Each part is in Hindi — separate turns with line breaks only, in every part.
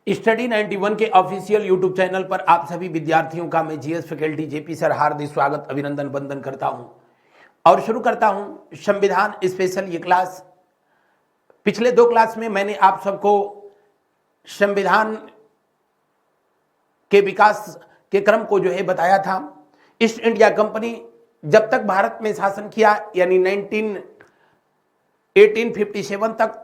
स्टडी 91 के ऑफिशियल यूट्यूब चैनल पर आप सभी विद्यार्थियों का मैं जीएस फैकल्टी जेपी सर हार्दिक स्वागत अभिनंदन वंदन करता हूं और शुरू करता हूं संविधान स्पेशल ये क्लास। पिछले दो क्लास में मैंने आप सबको संविधान के विकास के क्रम को बताया था। ईस्ट इंडिया कंपनी जब तक भारत में शासन किया यानी 1857 तक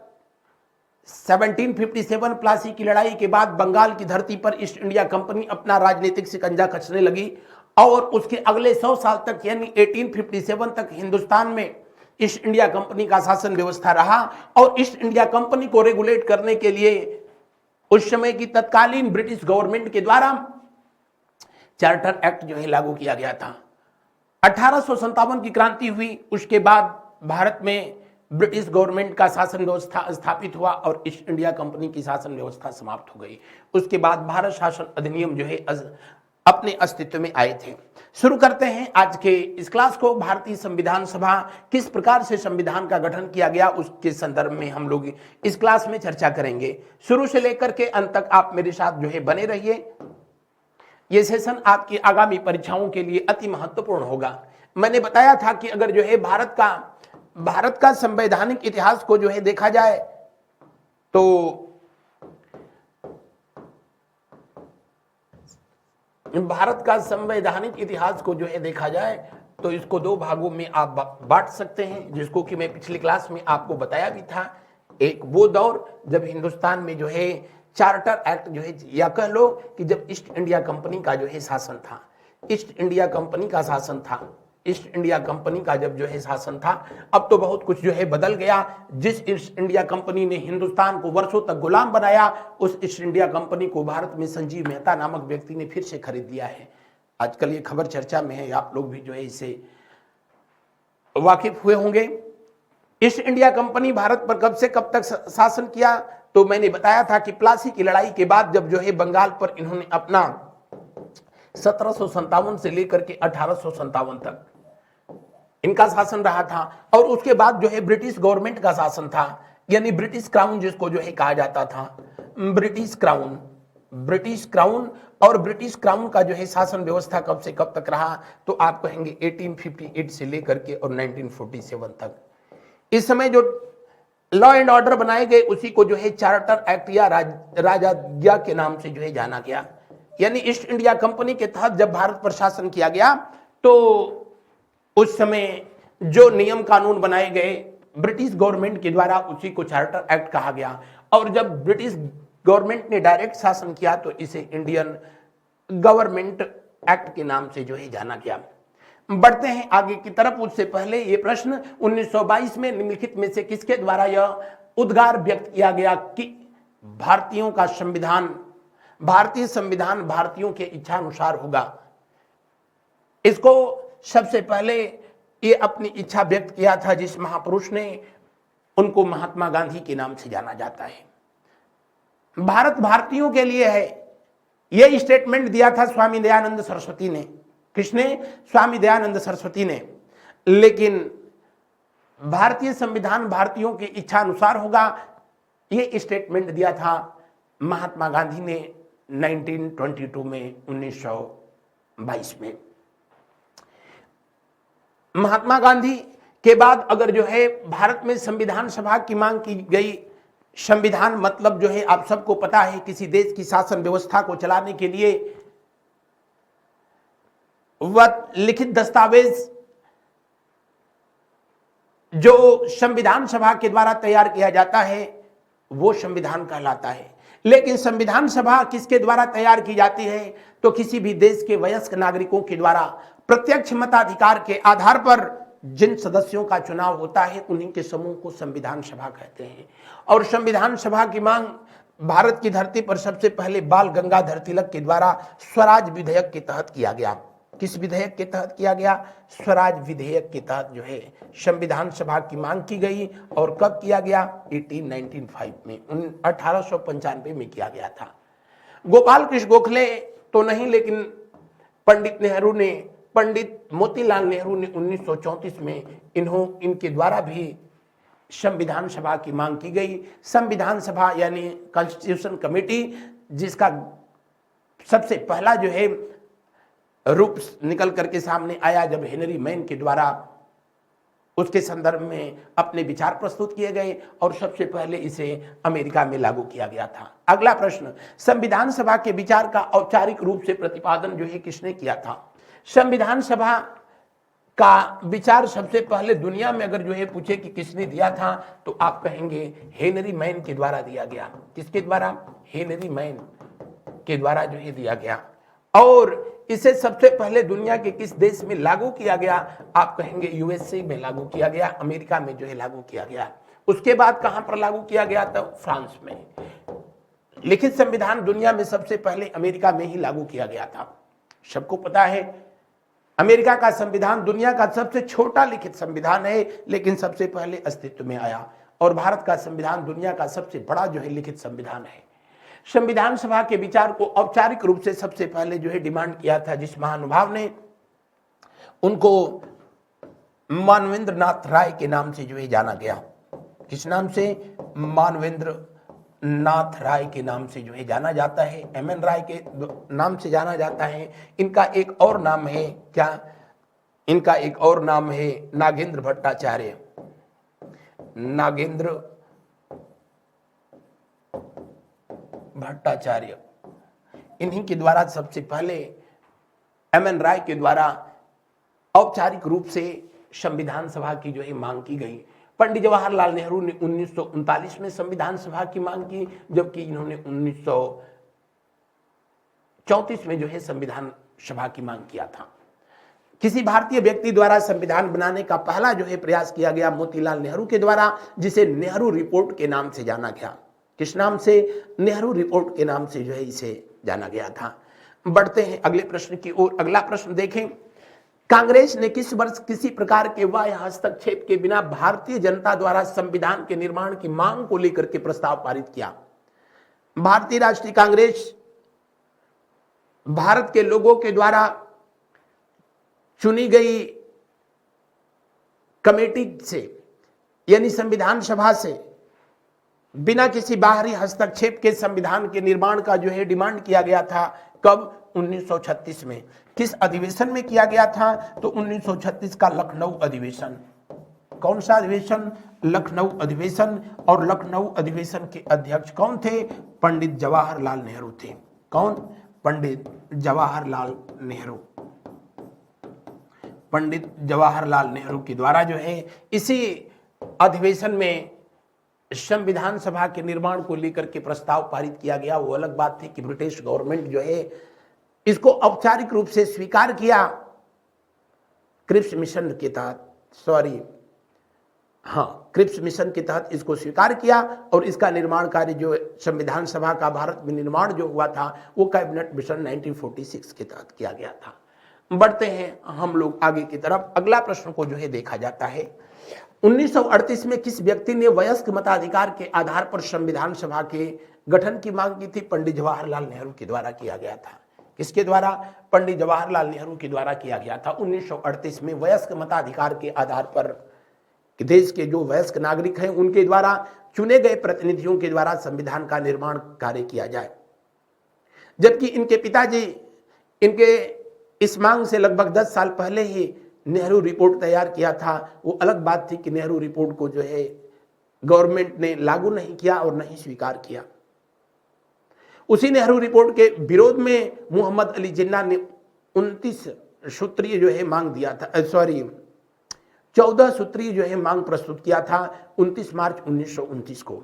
1757 प्लासी की लड़ाई के बाद बंगाल की धरती पर ईस्ट इंडिया कंपनी अपना राजनीतिक शिकंजा कसने लगी और उसके अगले 100 साल तक यानी 1857 तक हिंदुस्तान में ईस्ट इंडिया कंपनी का शासन व्यवस्था रहा। और ईस्ट इंडिया कंपनी को रेगुलेट करने के लिए उस समय की तत्कालीन ब्रिटिश गवर्नमेंट के द्वारा चार्टर एक्ट लागू किया गया था। 1857 की क्रांति हुई, उसके बाद भारत में ब्रिटिश गवर्नमेंट का शासन व्यवस्था स्थापित हुआ और ईस्ट इंडिया कंपनी की शासन व्यवस्था समाप्त हो गई। उसके बाद भारत शासन अधिनियम अपने अस्तित्व में आए थे। शुरू करते हैं आज के इस क्लास को। भारतीय संविधान सभा किस प्रकार से संविधान का गठन किया गया उसके संदर्भ में हम लोग इस क्लास में चर्चा करेंगे। शुरू से लेकर के अंत तक आप मेरे साथ बने रहिए। यह सेशन आपकी आगामी परीक्षाओं के लिए अति महत्वपूर्ण होगा। मैंने बताया था कि अगर भारत का संवैधानिक इतिहास को देखा जाए तो भारत का संवैधानिक इतिहास को देखा जाए तो इसको दो भागों में आप बांट सकते हैं, जिसको कि मैं पिछली क्लास में आपको बताया भी था। एक वो दौर जब हिंदुस्तान में चार्टर एक्ट या कह लो कि जब ईस्ट इंडिया कंपनी का शासन था। ईस्ट इंडिया कंपनी का शासन था। ईस्ट इंडिया कंपनी का जब शासन था, अब तो बहुत कुछ बदल गया। जिस ईस्ट इंडिया कंपनी ने हिंदुस्तान को वर्षों तक गुलाम बनाया, उस ईस्ट इंडिया कंपनी को भारत में संजीव मेहता नामक व्यक्ति ने फिर से खरीद लिया है। आजकल ये खबर चर्चा में है, आप लोग भी इससे वाकिफ हुए होंगे। ईस्ट इंडिया कंपनी भारत पर कब से कब तक शासन किया, तो मैंने बताया था कि प्लासी की लड़ाई के बाद जब बंगाल पर इन्होंने अपना 1757 से लेकर के 1857 तक इनका शासन रहा था। और उसके बाद ब्रिटिश गवर्नमेंट का शासन था, यानी ब्रिटिश क्राउन जिसको कहा जाता था, ब्रिटिश क्राउन। और ब्रिटिश क्राउन का शासन व्यवस्था कब से कब तक रहा, तो आप कहेंगे 1858 से लेकर के और 1947 तक। इस समय जो लॉ एंड ऑर्डर बनाए गए उसी को चार्टर एक्ट या राजाज्ञा के नाम से जाना गया। यानी ईस्ट इंडिया कंपनी के तहत जब भारत पर शासन किया गया तो उस समय जो नियम कानून बनाए गए ब्रिटिश गवर्नमेंट के द्वारा उसी को चार्टर एक्ट कहा गया। और जब ब्रिटिश गवर्नमेंट ने डायरेक्ट शासन किया तो इसे इंडियन गवर्नमेंट एक्ट के नाम से जाना गया। बढ़ते हैं आगे की तरफ। उससे पहले ये प्रश्न 1922 में निम्नलिखित में से किसके द्वारा यह उद्गार व्यक्त किया गया कि भारतीय संविधान भारतीयों के इच्छा अनुसार होगा। इसको सबसे पहले ये अपनी इच्छा व्यक्त किया था जिस महापुरुष ने, उनको महात्मा गांधी के नाम से जाना जाता है। भारत भारतीयों के लिए है, यह स्टेटमेंट दिया था स्वामी दयानंद सरस्वती ने। किसने? स्वामी दयानंद सरस्वती ने। लेकिन भारतीय संविधान भारतीयों की इच्छा अनुसार होगा, यह स्टेटमेंट दिया था महात्मा गांधी ने 1922 में 1922 में। महात्मा गांधी के बाद अगर भारत में संविधान सभा की मांग की गई। संविधान मतलब आप सबको पता है किसी देश की शासन व्यवस्था को चलाने के लिए वह लिखित दस्तावेज जो संविधान सभा के द्वारा तैयार किया जाता है वो संविधान कहलाता है। लेकिन संविधान सभा किसके द्वारा तैयार की जाती है, तो किसी भी देश के वयस्क नागरिकों के द्वारा प्रत्यक्ष मताधिकार के आधार पर जिन सदस्यों का चुनाव होता है उन्हीं के समूह को संविधान सभा कहते हैं। और संविधान सभा की मांग भारत की धरती पर सबसे पहले बाल गंगाधर तिलक के द्वारा स्वराज विधेयक के तहत किया गया। किस विधेयक के तहत किया गया? स्वराज विधेयक के तहत संविधान सभा की मांग की गई। और कब किया गया? 1895 में, 1895 में किया गया था। गोपाल कृष्ण गोखले तो नहीं, लेकिन पंडित मोतीलाल नेहरू ने 1934 में इनके द्वारा भी संविधान सभा की मांग की गई। संविधान सभा यानी कॉन्स्टिट्यूशन कमेटी जिसका सबसे पहला जो है रूप निकल करके सामने आया जब हेनरी मैन के द्वारा उसके संदर्भ में अपने विचार प्रस्तुत किए गए और सबसे पहले इसे अमेरिका में लागू किया गया था। अगला प्रश्न, संविधान सभा के विचार का औपचारिक रूप से प्रतिपादन जो है किसने किया था? संविधान सभा का विचार सबसे पहले दुनिया में अगर जो है पूछे कि किसने दिया था तो आप कहेंगे हेनरी मैन के द्वारा दिया गया। किसके द्वारा? हेनरी मैन के द्वारा जो है दिया गया। और इसे सबसे पहले दुनिया के किस देश में लागू किया गया? आप कहेंगे यूएसए में लागू किया गया, अमेरिका में जो है लागू किया गया। उसके बाद कहां पर लागू किया गया? तो फ्रांस में। लिखित संविधान दुनिया में सबसे पहले अमेरिका में ही लागू किया गया था। सबको पता है अमेरिका का संविधान दुनिया का सबसे छोटा लिखित संविधान है, लेकिन सबसे पहले अस्तित्व में आया। और भारत का संविधान दुनिया का सबसे बड़ा जो है लिखित संविधान है। संविधान सभा के विचार को औपचारिक रूप से सबसे पहले जो है डिमांड किया था जिस महानुभाव ने, उनको मानवेंद्र नाथ राय के नाम से जो है जाना गया। किस नाम से? मानवेंद्र नाथ राय के नाम से जो है जाना जाता है, एमएन राय के नाम से जाना जाता है। इनका एक और नाम है क्या? इनका एक और नाम है नागेंद्र भट्टाचार्य। नागेंद्र भट्टाचार्य, इन्हीं के द्वारा सबसे पहले एमएन राय के द्वारा औपचारिक रूप से संविधान सभा की जो है मांग की गई। पंडित जवाहरलाल नेहरू ने 1939 में संविधान सभा की मांग की, जबकि इन्होंने 1934 में जो है संविधान सभा की मांग किया था। किसी भारतीय व्यक्ति द्वारा संविधान बनाने का पहला जो है प्रयास किया गया मोतीलाल नेहरू के द्वारा, जिसे नेहरू रिपोर्ट के नाम से जाना गया। किस नाम से? नेहरू रिपोर्ट के नाम से जो है इसे जाना गया था। बढ़ते हैं अगले प्रश्न की ओर। अगला प्रश्न देखें, कांग्रेस ने किस वर्ष किसी प्रकार के बाह्य हस्तक्षेप के बिना भारतीय जनता द्वारा संविधान के निर्माण की मांग को लेकर के प्रस्ताव पारित किया? भारतीय राष्ट्रीय कांग्रेस भारत के लोगों के द्वारा चुनी गई कमेटी से यानी संविधान सभा से बिना किसी बाहरी हस्तक्षेप के संविधान के निर्माण का जो है डिमांड किया गया था। कब? 1936 में। किस अधिवेशन में किया गया था? तो 1936 का लखनऊ अधिवेशन। कौन सा अधिवेशन? लखनऊ अधिवेशन। और लखनऊ अधिवेशन के अध्यक्ष कौन थे? पंडित जवाहरलाल नेहरू थे। कौन? पंडित जवाहरलाल नेहरू। पंडित जवाहरलाल नेहरू के द्वारा जो है इसी अधिवेशन में संविधान सभा के निर्माण को लेकर के प्रस्ताव पारित किया गया। वो अलग बात थी कि ब्रिटिश गवर्नमेंट जो है इसको औपचारिक रूप से स्वीकार किया क्रिप्स मिशन के तहत, क्रिप्स मिशन के तहत इसको स्वीकार किया और इसका निर्माण कार्य जो संविधान सभा का भारत में निर्माण जो हुआ था वो कैबिनेट मिशन 1946 के तहत किया गया था। बढ़ते हैं हम लोग आगे की तरफ। अगला प्रश्न को जो है देखा जाता है, 1938 में किस व्यक्ति ने वयस्क मताधिकार के आधार पर संविधान सभा के गठन की मांग की थी? पंडित जवाहरलाल नेहरू के द्वारा किया गया था। किसके द्वारा? पंडित जवाहरलाल नेहरू के द्वारा किया गया था। 1938 में वयस्क मताधिकार के आधार पर देश के जो वयस्क नागरिक हैं उनके द्वारा चुने गए प्रतिनिधियों के द्वारा संविधान का निर्माण कार्य किया जाए। जबकि इनके पिताजी इनके इस मांग से लगभग 10 साल पहले ही नेहरू रिपोर्ट तैयार किया था। वो अलग बात थी कि नेहरू रिपोर्ट को जो है गवर्नमेंट ने लागू नहीं किया और नहीं स्वीकार किया। उसी नेहरू रिपोर्ट के विरोध में मोहम्मद अली जिन्ना ने 29 सूत्रीय जो है मांग दिया था, 14 सूत्रीय जो है मांग प्रस्तुत किया था 29 मार्च 1929 को।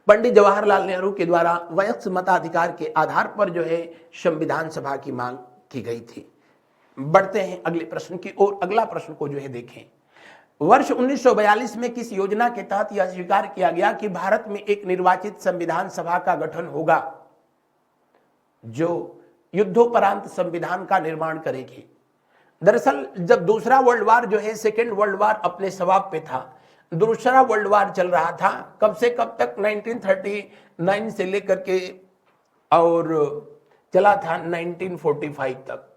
पंडित जवाहरलाल नेहरू के द्वारा वयस्क मताधिकार के आधार पर जो है संविधान सभा की मांग की गई थी। बढ़ते हैं अगले प्रश्न की ओर। अगला प्रश्न को जो है देखें, वर्ष 1942 में किस योजना के तहत यह स्वीकार किया गया कि भारत में एक निर्वाचित संविधान सभा का गठन होगा जो युद्धोपरांत संविधान का निर्माण करेगी? दरअसल जब दूसरा वर्ल्ड वार जो है सेकेंड वर्ल्ड वार अपने समाप्त पे था, दूसरा वर्ल्ड वार चल रहा था, कब से कब तक? 1939 से लेकर के और चला था 1945 तक।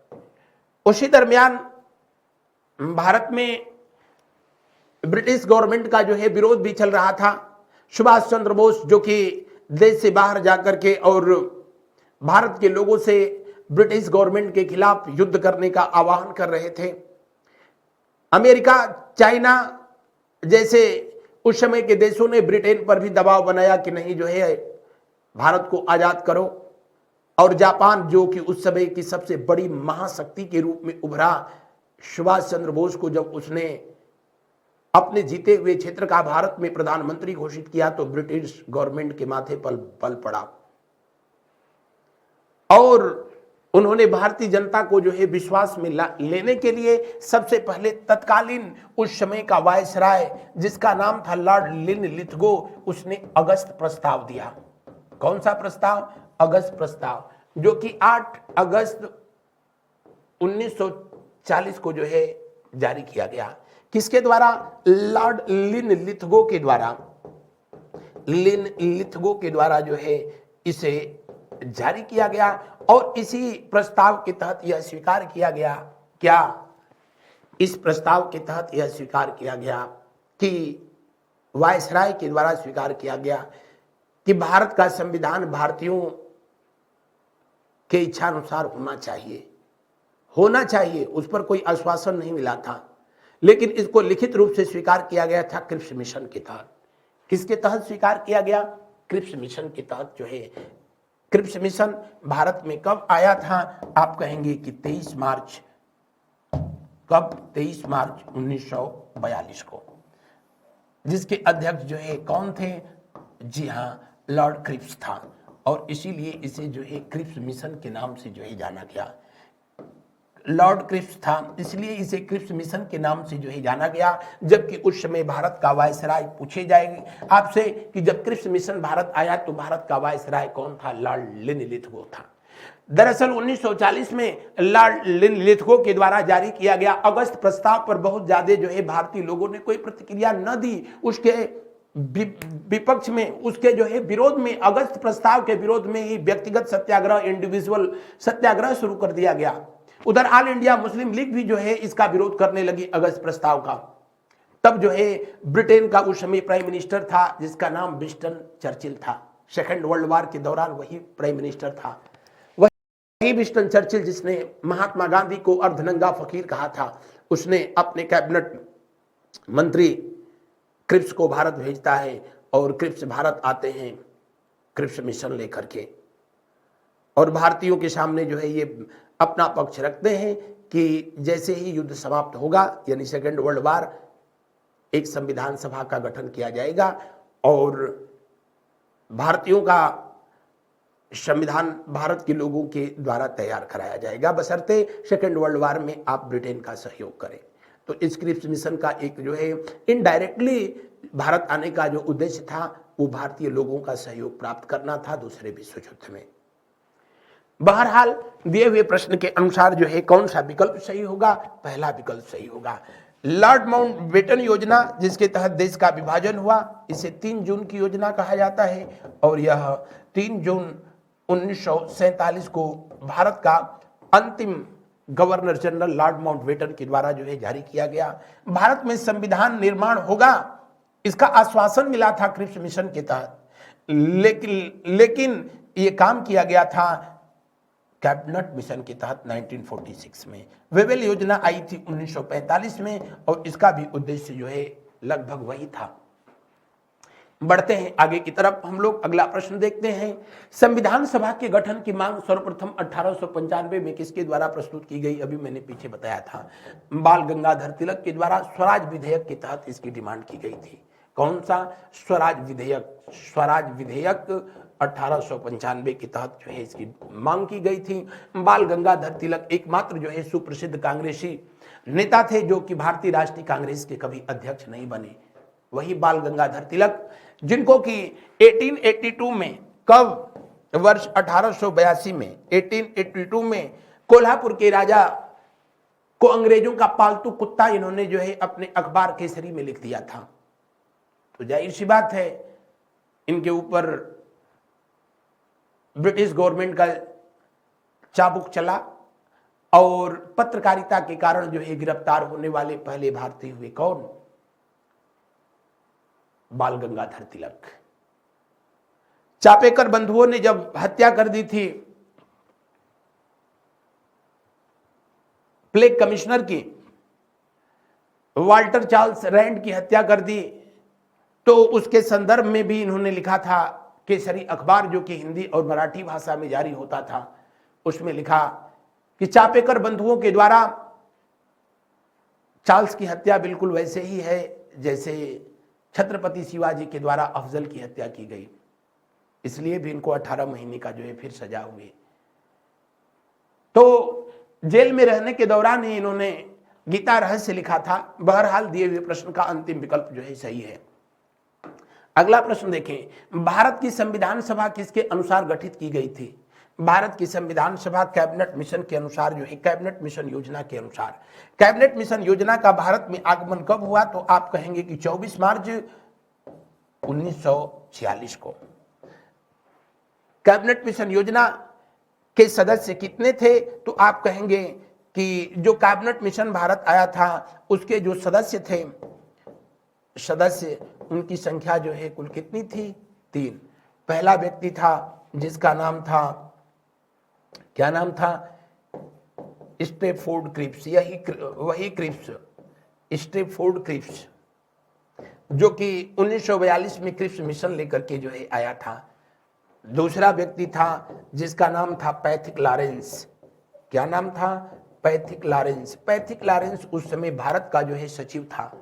उसी दरमियान भारत में ब्रिटिश गवर्नमेंट का जो है विरोध भी चल रहा था। सुभाष चंद्र बोस जो कि देश से बाहर जाकर के और भारत के लोगों से ब्रिटिश गवर्नमेंट के खिलाफ युद्ध करने का आह्वान कर रहे थे। अमेरिका, चाइना जैसे उस समय के देशों ने ब्रिटेन पर भी दबाव बनाया कि नहीं जो है भारत को आजाद करो। और जापान जो कि उस समय की सबसे बड़ी महाशक्ति के रूप में उभरा, सुभाष चंद्र बोस को जब उसने अपने जीते हुए क्षेत्र का भारत में प्रधानमंत्री घोषित किया तो ब्रिटिश गवर्नमेंट के माथे पर बल पड़ा और उन्होंने भारतीय जनता को जो है विश्वास में लेने के लिए सबसे पहले तत्कालीन उस समय का वायसराय जिसका नाम था लॉर्ड लिनलिथगो, उसने अगस्त प्रस्ताव दिया। कौन सा प्रस्ताव? अगस्त प्रस्ताव, जो कि 8 अगस्त 1940 को जो है जारी किया गया। किसके द्वारा? लॉर्ड लिनलिथगो के द्वारा। लिनलिथगो के द्वारा जो है इसे जारी किया गया और इसी प्रस्ताव के तहत यह स्वीकार किया गया। क्या? इस प्रस्ताव के तहत यह स्वीकार किया गया कि वायसराय के द्वारा स्वीकार किया गया कि भारत का संविधान भारतीयों के इच्छा अनुसार होना चाहिए। उस पर कोई आश्वासन नहीं मिला था, लेकिन इसको लिखित रूप से स्वीकार किया गया था क्रिप्स मिशन के तहत। किसके तहत स्वीकार किया गया? क्रिप्स मिशन के तहत जो है। क्रिप्स मिशन भारत में कब आया था? आप कहेंगे कि 23 मार्च। कब? 23 मार्च 1942 को। जिसके अध्यक्ष जो है कौन थे? जी हां, लॉर्ड क्रिप्स था और इसीलिए इसे जो है क्रिप्स मिशन के नाम से जो है जाना गया। लॉर्ड क्रिप्स था, इसलिए इसे क्रिप्स मिशन के नाम से जो है जाना गया। जबकि उस समय भारत का वायसराय पूछे जाएंगे आपसे कि जब क्रिप्स मिशन भारत आया तो भारत का वायसराय कौन था? लॉर्ड लिनलिथगो था। दरअसल 1940 में लॉर्ड लिनलिथगो के द्वारा जारी किया गया अगस्त प्रस्ताव पर बहुत ज्यादा जो है भारतीय लोगों ने कोई प्रतिक्रिया न दी। उसके विपक्ष में, उसके जो है विरोध में, अगस्त प्रस्ताव के विरोध में ही व्यक्तिगत सत्याग्रह, इंडिविजुअल सत्याग्रह शुरू कर दिया गया। उधर ऑल इंडिया मुस्लिम लीग भी जो है इसका विरोध करने लगी अगस्त प्रस्ताव का। तब जो है ब्रिटेन का उस समय प्राइम मिनिस्टर था जिसका नाम विंस्टन चर्चिल था। सेकेंड वर्ल्ड वॉर के दौरान वही प्राइम मिनिस्टर था। वही विंस्टन चर्चिल जिसने महात्मा गांधी को अर्धनंगा फकीर कहा था, उसने अपने कैबिनेट मंत्री क्रिप्स को भारत भेजता है और क्रिप्स भारत आते हैं क्रिप्स मिशन लेकर के और भारतीयों के सामने जो है ये अपना पक्ष रखते हैं कि जैसे ही युद्ध समाप्त होगा, यानी सेकेंड वर्ल्ड वॉर, एक संविधान सभा का गठन किया जाएगा और भारतीयों का संविधान भारत के लोगों के द्वारा तैयार कराया जाएगा, बशर्ते सेकेंड वर्ल्ड वॉर में आप ब्रिटेन का सहयोग करें। तो इस क्रिप्स मिशन का एक जो है इनडायरेक्टली भारत आने का जो उद्देश्य था वो भारतीय लोगों का सहयोग प्राप्त करना था दूसरे विश्व युद्ध में। बहरहाल दिए हुए प्रश्न के अनुसार जो है कौन सा विकल्प सही होगा? पहला विकल्प सही होगा। लॉर्ड माउंटबेटन योजना जिसके तहत देश का विभाजन हुआ, इसे 3 जून की योजना कहा जाता है और यह 3 जून 1947 को भारत का अंतिम गवर्नर जनरल लॉर्ड माउंटबेटन के द्वारा जो है जारी किया गया। भारत में संविधान निर्माण होगा इसका आश्वासन मिला था क्रिप्स मिशन के तहत, लेकिन ये काम किया गया था कैबिनेट मिशन के तहत 1946 में। वेवेल योजना आई थी 1945 में और इसका भी उद्देश्य जो है लगभग वही था। बढ़ते हैं आगे की तरफ, हम लोग अगला प्रश्न देखते हैं। संविधान सभा के गठन की मांग सर्वप्रथम 1895 में किसके द्वारा प्रस्तुत की गई? अभी मैंने पीछे बताया था, बाल गंगाधर तिलक के द्वारा स्वराज विधेयक के तहत इसकी डिमांड की गई थी। कौन सा? स्वराज विधेयक। स्वराज विधेयक 1895 के तहत जो है इसकी मांग की गई थी। बाल गंगाधर तिलक एकमात्र जो है सुप्रसिद्ध कांग्रेसी नेता थे जो कि भारतीय राष्ट्रीय कांग्रेस के कभी अध्यक्ष नहीं बने, वही बाल गंगाधर तिलक, जिनको कि 1882 में, कब? वर्ष 1882 में, 1882 में कोल्हापुर के राजा को अंग्रेजों का पालतू कुत्ता इन्होंने जो है अपने अखबार केसरी में लिख दिया था। तो जाहिर सी बात है इनके ऊपर ब्रिटिश गवर्नमेंट का चाबुक चला और पत्रकारिता के कारण जो है गिरफ्तार होने वाले पहले भारतीय हुए कौन? बाल गंगाधर तिलक। चापेकर बंधुओं ने जब हत्या कर दी थी प्लेग कमिश्नर की, वाल्टर चार्ल्स रैंड की हत्या कर दी, तो उसके संदर्भ में भी इन्होंने लिखा था। केसरी अखबार जो कि हिंदी और मराठी भाषा में जारी होता था, उसमें लिखा कि चापेकर बंधुओं के द्वारा चार्ल्स की हत्या बिल्कुल वैसे ही है जैसे छत्रपति शिवाजी के द्वारा अफजल की हत्या की गई, इसलिए भी इनको 18 महीने का जो है फिर सजा हुई। तो जेल में रहने के दौरान ही इन्होंने गीता रहस्य लिखा था। बहरहाल दिए हुए प्रश्न का अंतिम विकल्प जो है सही है। अगला प्रश्न देखें, भारत की संविधान सभा किसके अनुसार गठित की गई थी? भारत की संविधान सभा कैबिनेट मिशन के अनुसार जो है, कैबिनेट मिशन योजना के अनुसार। कैबिनेट मिशन योजना का भारत में आगमन कब हुआ? तो आप कहेंगे कि 24 मार्च 1946 को। कैबिनेट मिशन योजना के सदस्य कितने थे? तो आप कहेंगे कि जो कैबिनेट मिशन भारत आया था उसके जो सदस्य थे, उनकी संख्या जो है कुल कितनी थी? 3। पहला व्यक्ति था जिसका नाम था, क्या नाम था? स्टेपफोर्ड क्रिप्स, वही क्रिप्स, स्टेपफोर्ड क्रिप्स, जो कि 1942 में क्रिप्स मिशन लेकर के जो है आया था। दूसरा व्यक्ति था जिसका नाम था पैथिक लॉरेंस। क्या नाम था? Pethick Lawrence. पैथिक लॉरेंस उस समय भारत का जो है सचिव था,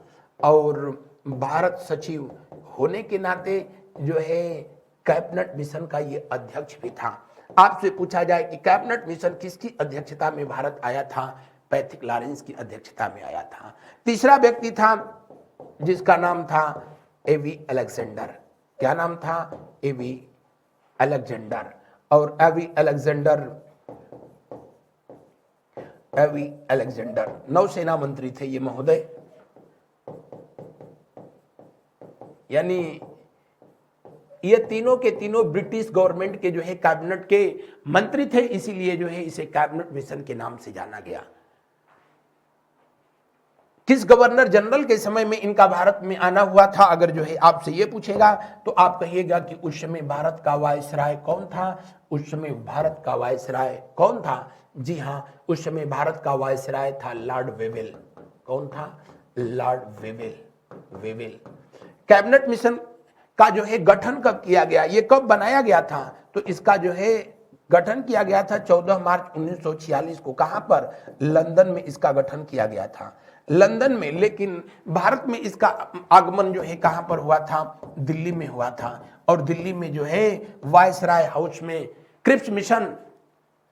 और भारत सचिव होने के नाते जो है कैबिनेट मिशन का ये अध्यक्ष भी था। आपसे पूछा जाए कि कैबिनेट मिशन किसकी अध्यक्षता में भारत आया था? पैथिक लॉरेंस की अध्यक्षता में आया था। तीसरा व्यक्ति था जिसका नाम था एवी अलेक्जेंडर। क्या नाम था? एवी अलेक्जेंडर। और एवी अलेक्जेंडर नौसेना मंत्री थे ये महोदय, यानी ये तीनों के तीनों ब्रिटिश गवर्नमेंट के जो है कैबिनेट के मंत्री थे, इसीलिए जो है इसे कैबिनेट मिशन के नाम से जाना गया। किस गवर्नर जनरल के समय में इनका भारत में आना हुआ था? अगर जो है आपसे ये पूछेगा तो आप कहिएगा कि उस समय भारत का वायसराय कौन था? उस समय भारत का वायसराय कौन था? जी हाँ, उस समय भारत का वायसराय था लॉर्ड वेवेल। कौन था? Lord Wavell. कैबिनेट मिशन का जो है गठन कब किया गया? ये कब बनाया गया था? तो इसका जो है गठन किया गया था 14 मार्च 1946 को। कहां पर? लंदन में इसका गठन किया गया था, लंदन में। लेकिन भारत में इसका आगमन जो है कहां पर हुआ था? दिल्ली में हुआ था। और दिल्ली में जो है वायसराय हाउस में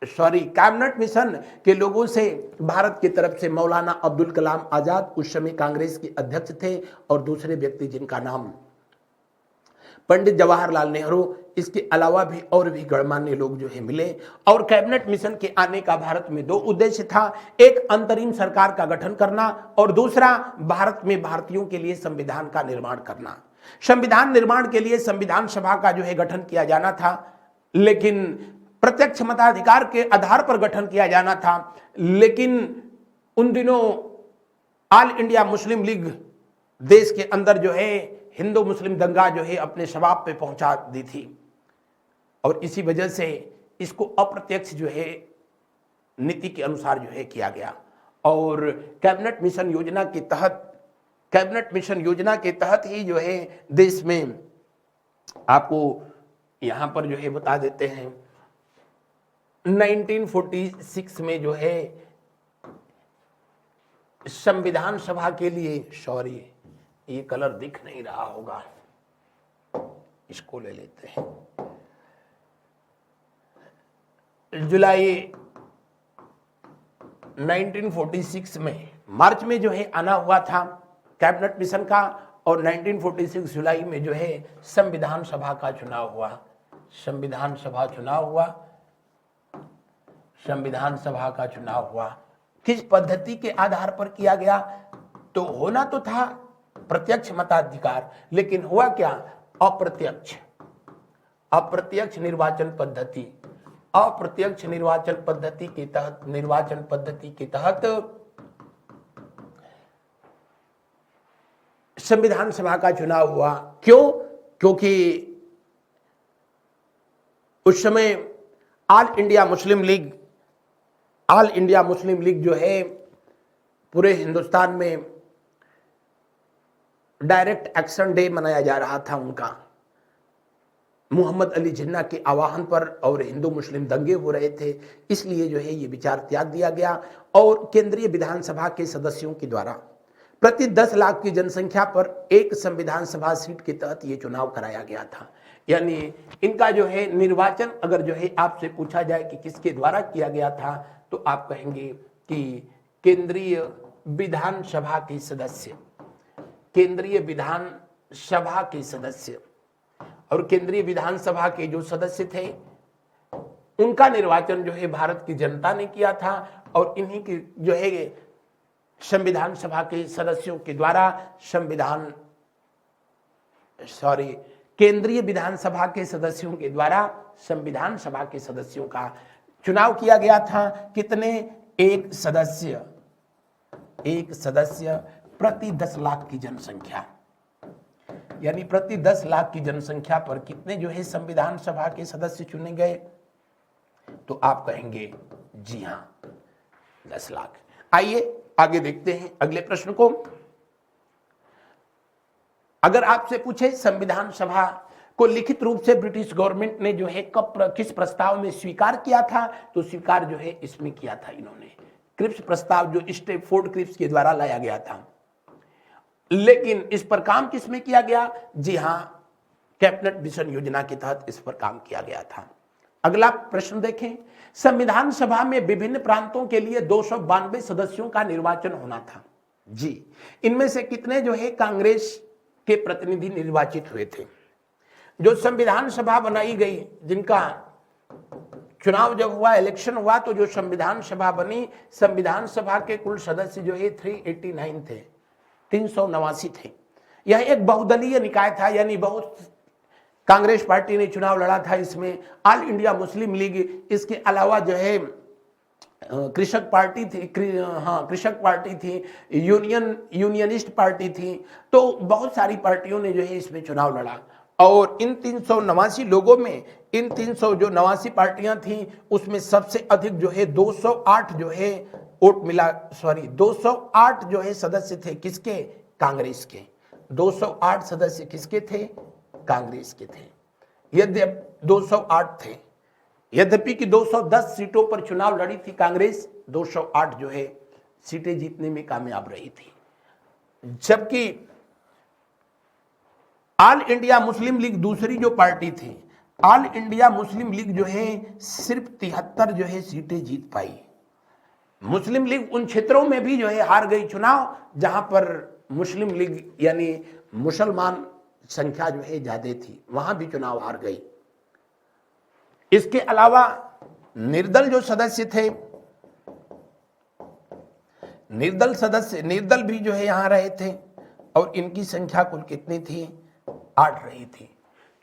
कैबिनेट मिशन के लोगों से भारत की तरफ से मौलाना अब्दुल कलाम आजाद उस समय कांग्रेस के अध्यक्ष थे, और दूसरे व्यक्ति जिनका नाम पंडित जवाहरलाल नेहरू, इसके अलावा भी और भी गणमान्य लोग जो है मिले। और कैबिनेट मिशन के आने का भारत में 2 उद्देश्य था, एक अंतरिम सरकार का गठन करना, और दूसरा भारत में भारतीयों के लिए संविधान का निर्माण करना। संविधान निर्माण के लिए संविधान सभा का जो है गठन किया जाना था, लेकिन प्रत्यक्ष मताधिकार के आधार पर गठन किया जाना था। लेकिन उन दिनों ऑल इंडिया मुस्लिम लीग देश के अंदर जो है हिंदू मुस्लिम दंगा जो है अपने शबाब पे पहुंचा दी थी, और इसी वजह से इसको अप्रत्यक्ष जो है नीति के अनुसार जो है किया गया। और कैबिनेट मिशन योजना के तहत ही जो है देश में, आपको यहां पर जो है बता देते हैं, 1946 में जो है संविधान सभा के लिए, सॉरी ये कलर दिख नहीं रहा होगा, इसको ले लेते हैं, जुलाई 1946 में मार्च में जो है आना हुआ था कैबिनेट मिशन का, और 1946 जुलाई में जो है संविधान सभा का चुनाव हुआ। संविधान सभा का चुनाव हुआ। किस पद्धति के आधार पर किया गया? तो होना तो था प्रत्यक्ष मताधिकार, लेकिन हुआ क्या? अप्रत्यक्ष निर्वाचन पद्धति। अप्रत्यक्ष निर्वाचन पद्धति के तहत संविधान सभा का चुनाव हुआ। क्यों? क्योंकि उस समय ऑल इंडिया मुस्लिम लीग जो है पूरे हिंदुस्तान में डायरेक्ट एक्शन डे मनाया जा रहा था उनका, मोहम्मद अली जिन्ना के आह्वान पर, और हिंदू मुस्लिम दंगे हो रहे थे, इसलिए जो है ये विचार त्याग दिया गया और केंद्रीय विधानसभा के सदस्यों के द्वारा प्रति 10 लाख की जनसंख्या पर एक संविधान सभा सीट के तहत ये चुनाव कराया गया था। यानी इनका जो है निर्वाचन अगर जो है आपसे पूछा जाए कि किसके द्वारा किया गया था, तो आप कहेंगे कि केंद्रीय विधानसभा के सदस्य, केंद्रीय विधानसभा के सदस्य, और केंद्रीय विधानसभा के जो सदस्य थे उनका निर्वाचन जो है भारत की जनता ने किया था, और इन्हीं की जो है संविधान सभा के सदस्यों के द्वारा केंद्रीय विधानसभा के सदस्यों के द्वारा संविधान सभा के सदस्यों का चुनाव किया गया था। कितने? एक सदस्य प्रति 10 लाख की जनसंख्या, यानी प्रति 10 लाख की जनसंख्या पर कितने जो है संविधान सभा के सदस्य चुने गए, तो आप कहेंगे जी हां 10 लाख। आइए आगे देखते हैं अगले प्रश्न को। अगर आपसे पूछे संविधान सभा को लिखित रूप से ब्रिटिश गवर्नमेंट ने जो है किस प्रस्ताव में स्वीकार किया था, तो स्वीकार जो है इसमें किया था इन्होंने क्रिप्स प्रस्ताव, जो स्टैमफोर्ड क्रिप्स के द्वारा लाया गया था। लेकिन इस पर काम किसमें किया गया? जी हां, कैबिनेट मिशन योजना के तहत इस पर काम किया गया था। अगला प्रश्न देखें, संविधान सभा में विभिन्न प्रांतों के लिए 292 सदस्यों का निर्वाचन होना था। जी, इनमें से कितने जो है कांग्रेस के प्रतिनिधि निर्वाचित हुए थे? जो संविधान सभा बनाई गई, जिनका चुनाव जब हुआ, इलेक्शन हुआ, तो जो संविधान सभा बनी, संविधान सभा के कुल सदस्य जो है 389 थे, 389 थे। यह एक बहुदलीय निकाय था, यानी बहुत कांग्रेस पार्टी ने चुनाव लड़ा था इसमें, ऑल इंडिया मुस्लिम लीग, इसके अलावा जो है कृषक पार्टी थी, यूनियनिस्ट पार्टी थी, तो बहुत सारी पार्टियों ने जो है इसमें चुनाव लड़ा। और इन 389 लोगों में, इन 389 पार्टियां थी, उसमें सबसे अधिक जो है 208 जो है वोट मिला, 208 जो है सदस्य थे किसके? कांग्रेस के। 208 सदस्य किसके थे? कांग्रेस के थे। यद्यपि 208 थे, यद्यपि कि 210 सीटों पर चुनाव लड़ी थी कांग्रेस, 208 जो है सीटें जीतने में कामयाब रही थी। जबकि ऑल इंडिया मुस्लिम लीग दूसरी जो पार्टी थी, ऑल इंडिया मुस्लिम लीग जो है सिर्फ 73 जो है सीटें जीत पाई। मुस्लिम लीग उन क्षेत्रों में भी जो है हार गई चुनाव जहां पर मुस्लिम लीग यानी मुसलमान संख्या जो है ज्यादा थी, वहां भी चुनाव हार गई। इसके अलावा निर्दल जो सदस्य थे, निर्दल भी जो है यहां रहे थे, और इनकी संख्या कुल कितनी थी? 8 रही थी।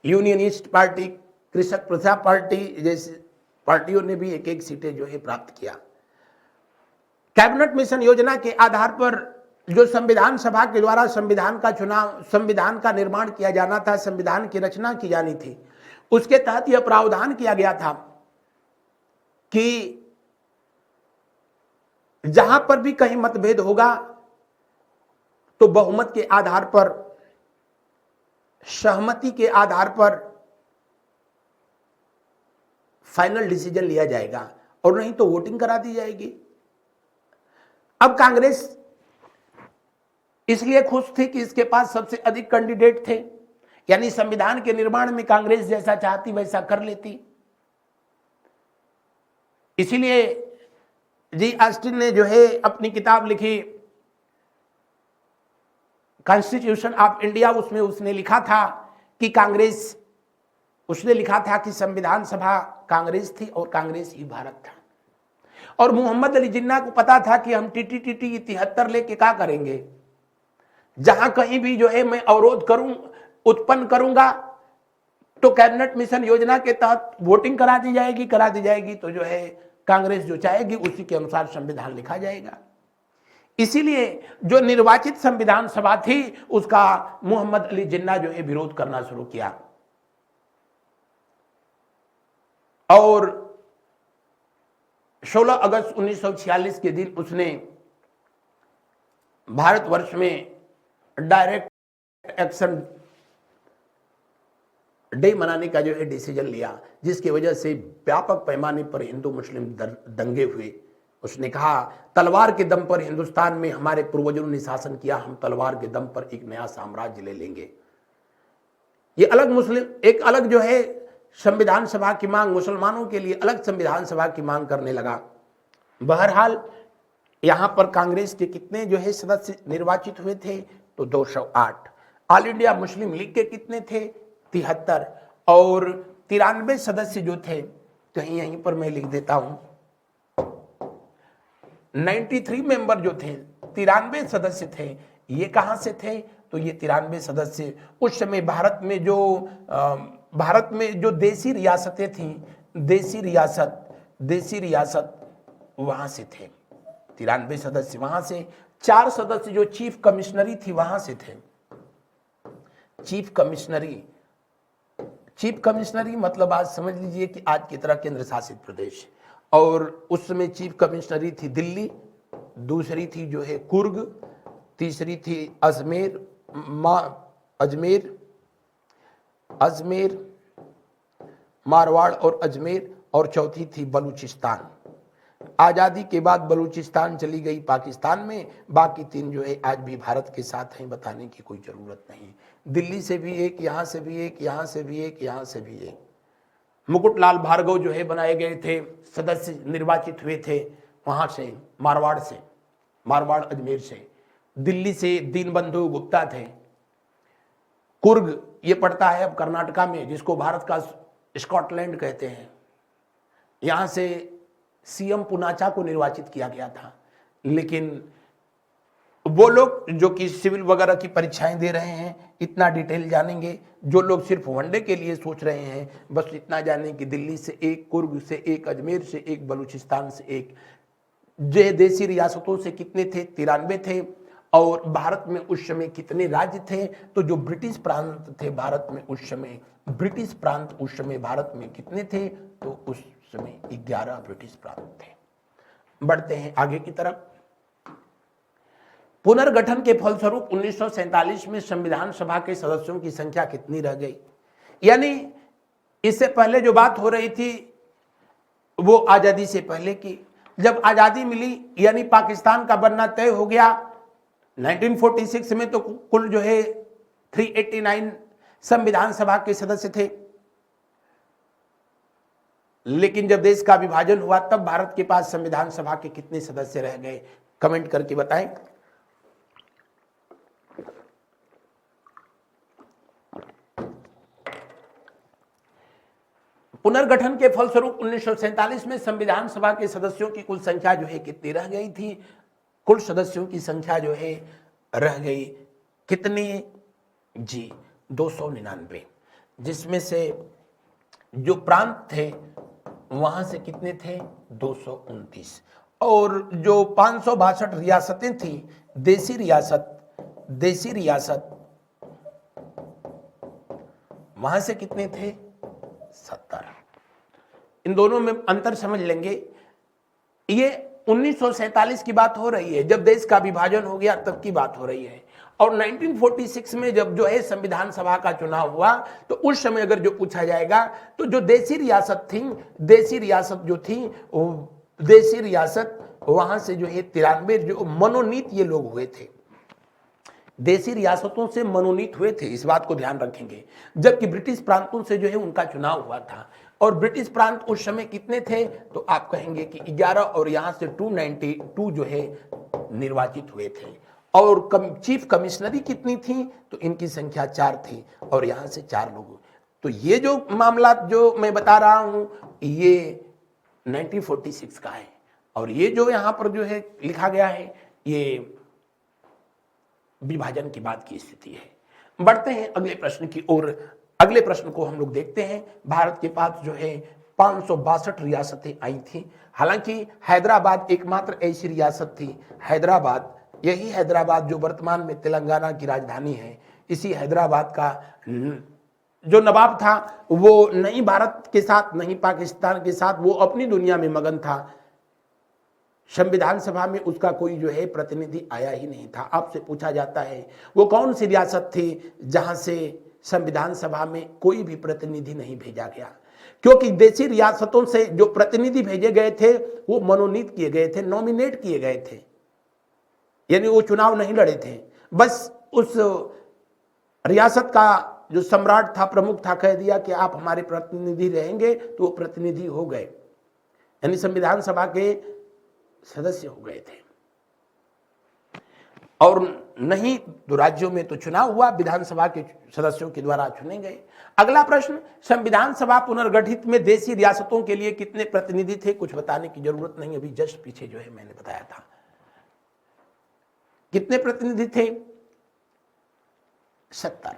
यूनियनिस्ट पार्टी, कृषक प्रजा पार्टी जैसी पार्टियों ने भी एक सीटें जो है प्राप्त किया। कैबिनेट मिशन योजना के आधार पर जो संविधान सभा के द्वारा संविधान का निर्माण किया जाना था, संविधान की रचना की जानी थी, उसके तहत यह प्रावधान किया गया था कि जहां पर भी कहीं मतभेद होगा तो बहुमत के आधार पर, सहमति के आधार पर फाइनल डिसीजन लिया जाएगा, और नहीं तो वोटिंग करा दी जाएगी। अब कांग्रेस इसलिए खुश थी कि इसके पास सबसे अधिक कैंडिडेट थे, यानी संविधान के निर्माण में कांग्रेस जैसा चाहती वैसा कर लेती। इसीलिए जी ऑस्टिन ने जो है अपनी किताब लिखी कॉन्स्टिट्यूशन ऑफ इंडिया, उसमें उसने लिखा था कि संविधान सभा कांग्रेस थी और कांग्रेस ही भारत था। और मोहम्मद अली जिन्ना को पता था कि हम टीटी 73 लेके क्या करेंगे, जहां कहीं भी जो है मैं अवरोध उत्पन्न करूंगा तो कैबिनेट मिशन योजना के तहत वोटिंग करा दी जाएगी, तो जो है कांग्रेस जो चाहेगी उसी के अनुसार संविधान लिखा जाएगा। इसीलिए जो निर्वाचित संविधान सभा थी उसका मोहम्मद अली जिन्ना जो है विरोध करना शुरू किया। और 16 अगस्त 1946 के दिन उसने भारतवर्ष में डायरेक्ट एक्शन डे मनाने का जो है डिसीजन लिया, जिसकी वजह से व्यापक पैमाने पर हिंदू मुस्लिम दंगे हुए। उसने कहा, तलवार के दम पर हिंदुस्तान में हमारे पूर्वजों ने शासन किया, हम तलवार के दम पर एक नया साम्राज्य ले लेंगे। ये एक अलग जो है संविधान सभा की मांग, मुसलमानों के लिए अलग संविधान सभा की मांग करने लगा। बहरहाल यहां पर कांग्रेस के कितने जो है सदस्य निर्वाचित हुए थे, तो 208। ऑल इंडिया मुस्लिम लीग के कितने थे, 73। और 93 सदस्य जो थे, कहीं यहीं पर मैं लिख देता हूं, 93 मेंबर जो थे, 93 सदस्य थे। ये कहां से थे, तो ये 93 सदस्य उस समय भारत में जो देसी रियासतें थीं, देसी रियासत वहां से थे। 93 सदस्य वहां से। 4 सदस्य जो चीफ कमिश्नरी थी वहां से थे। चीफ कमिश्नरी मतलब आज समझ लीजिए कि आज की तरह केंद्र शासित प्रदेश। और उस समय चीफ कमिश्नरी थी दिल्ली, दूसरी थी जो है कुर्ग, तीसरी थी अजमेर, मारवाड़ और अजमेर, और चौथी थी बलूचिस्तान। आजादी के बाद बलूचिस्तान चली गई पाकिस्तान में। बाकी 3 जो है आज भी भारत के साथ हैं, बताने की कोई जरूरत नहीं। दिल्ली से भी एक, यहां से भी एक, यहां से भी एक, यहां से भी एक। मुकुटलाल भार्गव जो है बनाए गए थे, सदस्य निर्वाचित हुए थे वहां से, मारवाड़ अजमेर से। दिल्ली से दीनबंधु गुप्ता थे। कुर्ग ये पड़ता है अब कर्नाटका में, जिसको भारत का स्कॉटलैंड कहते हैं। यहां से सीएम पुनाचा को निर्वाचित किया गया था। लेकिन वो लोग जो कि सिविल वगैरह की परीक्षाएं दे रहे हैं, इतना डिटेल जानेंगे। जो लोग सिर्फ वनडे के लिए सोच रहे हैं, बस इतना जानें कि दिल्ली से एक, कुर्ग से एक, अजमेर से एक, बलूचिस्तान से एक। जे देसी रियासतों से कितने थे, 93 थे। और भारत में उस समय कितने राज्य थे, तो जो ब्रिटिश प्रांत थे भारत में उस समय, भारत में कितने थे, तो उस समय 11 ब्रिटिश प्रांत थे। बढ़ते हैं आगे की तरफ। पुनर्गठन के फलस्वरूप 1947 में संविधान सभा के सदस्यों की संख्या कितनी रह गई? यानी इससे पहले जो बात हो रही थी वो आजादी से पहले की। जब आजादी मिली यानी पाकिस्तान का बनना तय हो गया 1946 में, तो कुल जो है 389 संविधान सभा के सदस्य थे। लेकिन जब देश का विभाजन हुआ तब भारत के पास संविधान सभा के कितने सदस्य रह गए, कमेंट करके बताएं। पुनर्गठन के फलस्वरूप 1947 में संविधान सभा के सदस्यों की कुल संख्या जो है कितनी रह गई थी? कुल सदस्यों की संख्या जो है रह गई कितनी जी? 299, जिसमें से जो प्रांत थे वहां से कितने थे? 229। और जो 562 रियासतें थी, देसी रियासत वहां से कितने थे? 70। इन दोनों में अंतर समझ लेंगे। ये 1947 की बात हो रही है, जब देश का विभाजन हो गया तब की बात हो रही है। और 1946 में जब जो है संविधान सभा का चुनाव हुआ, तो उस समय अगर जो पूछा जाएगा तो जो देसी रियासत वहां से जो है 93 जो मनोनीत ये लोग हुए थे, देसी रियासतों से मनोनीत हुए थे, इस बात को ध्यान रखेंगे। जबकि ब्रिटिश प्रांतों से जो है उनका चुनाव हुआ था। और ब्रिटिश प्रांत उस समय कितने थे? तो आप कहेंगे कि 11, और यहां से 292 जो है निर्वाचित हुए थे। और चीफ कमिश्नरी कितनी थी? तो इनकी संख्या 4 थी, और यहां से 4 लोग। तो ये जो मामला जो मैं बता रहा हूं ये 1946 का है। और ये जो यहां पर जो है लिखा गया है ये विभाजन के बाद की स्थिति है। बढ़ते हैं अगले प्रश्न की ओर। अगले प्रश्न को हम लोग देखते हैं। भारत के पास जो है 562 रियासतें आई थी। हालांकि हैदराबाद एकमात्र ऐसी रियासत थी, यही हैदराबाद जो वर्तमान में तेलंगाना की राजधानी है, इसी हैदराबाद का जो नवाब था वो नहीं भारत के साथ नहीं पाकिस्तान के साथ, वो अपनी दुनिया में मगन था। संविधान सभा में उसका कोई जो है प्रतिनिधि आया ही नहीं था। आपसे पूछा जाता है वो कौन सी रियासत थी जहां से संविधान सभा में कोई भी प्रतिनिधि नहीं भेजा गया, क्योंकि देशी रियासतों से जो प्रतिनिधि भेजे गए थे वो मनोनीत किए गए थे, नॉमिनेट किए गए थे, यानी वो चुनाव नहीं लड़े थे। बस उस रियासत का जो सम्राट था, प्रमुख था, कह दिया कि आप हमारे प्रतिनिधि रहेंगे, तो वो प्रतिनिधि हो गए, यानी संविधान सभा के सदस्य हो गए थे। और नहीं तो राज्यों में तो चुनाव हुआ, विधानसभा के सदस्यों के द्वारा चुने गए। अगला प्रश्न, संविधान सभा पुनर्गठित में देशी रियासतों के लिए कितने प्रतिनिधि थे? कुछ बताने की जरूरत नहीं, अभी जस्ट पीछे जो है मैंने बताया था। कितने प्रतिनिधि थे? 70।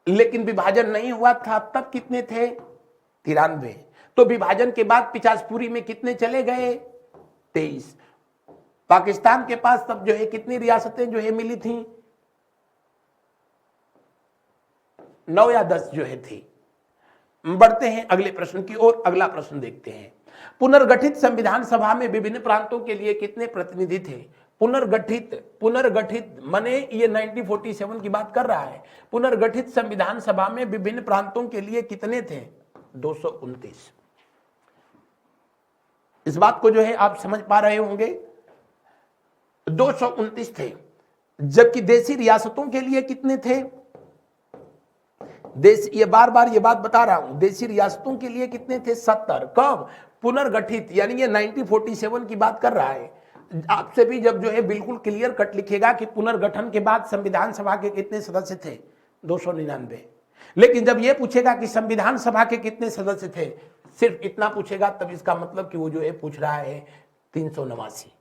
लेकिन विभाजन नहीं हुआ था तब कितने थे? 93। तो विभाजन के बाद 50 में कितने चले गए? 23। पाकिस्तान के पास तब जो है कितनी रियासतें जो है मिली थी? 9 या 10 जो है थी। बढ़ते हैं अगले प्रश्न की ओर। अगला प्रश्न देखते हैं, पुनर्गठित संविधान सभा में विभिन्न प्रांतों के लिए कितने प्रतिनिधि थे? पुनर्गठित माने ये 1947 की बात कर रहा है। पुनर्गठित संविधान सभा में विभिन्न प्रांतों के लिए कितने थे? 229। इस बात को जो है आप समझ पा रहे होंगे, 229 थे। जबकि देशी रियासतों के लिए कितने थे? ये बार बार ये बात बता रहा हूं, देशी रियासतों के लिए कितने थे? 70। कब? पुनर्गठित, यानी ये 1947 की बात कर रहा है। आपसे भी जब जो है बिल्कुल क्लियर कट लिखेगा कि पुनर्गठन के बाद संविधान सभा के कितने सदस्य थे? 299। लेकिन जब ये पूछेगा कि संविधान सभा के कितने सदस्य थे, सिर्फ इतना पूछेगा, तब इसका मतलब कि वो जो है पूछ रहा है 389,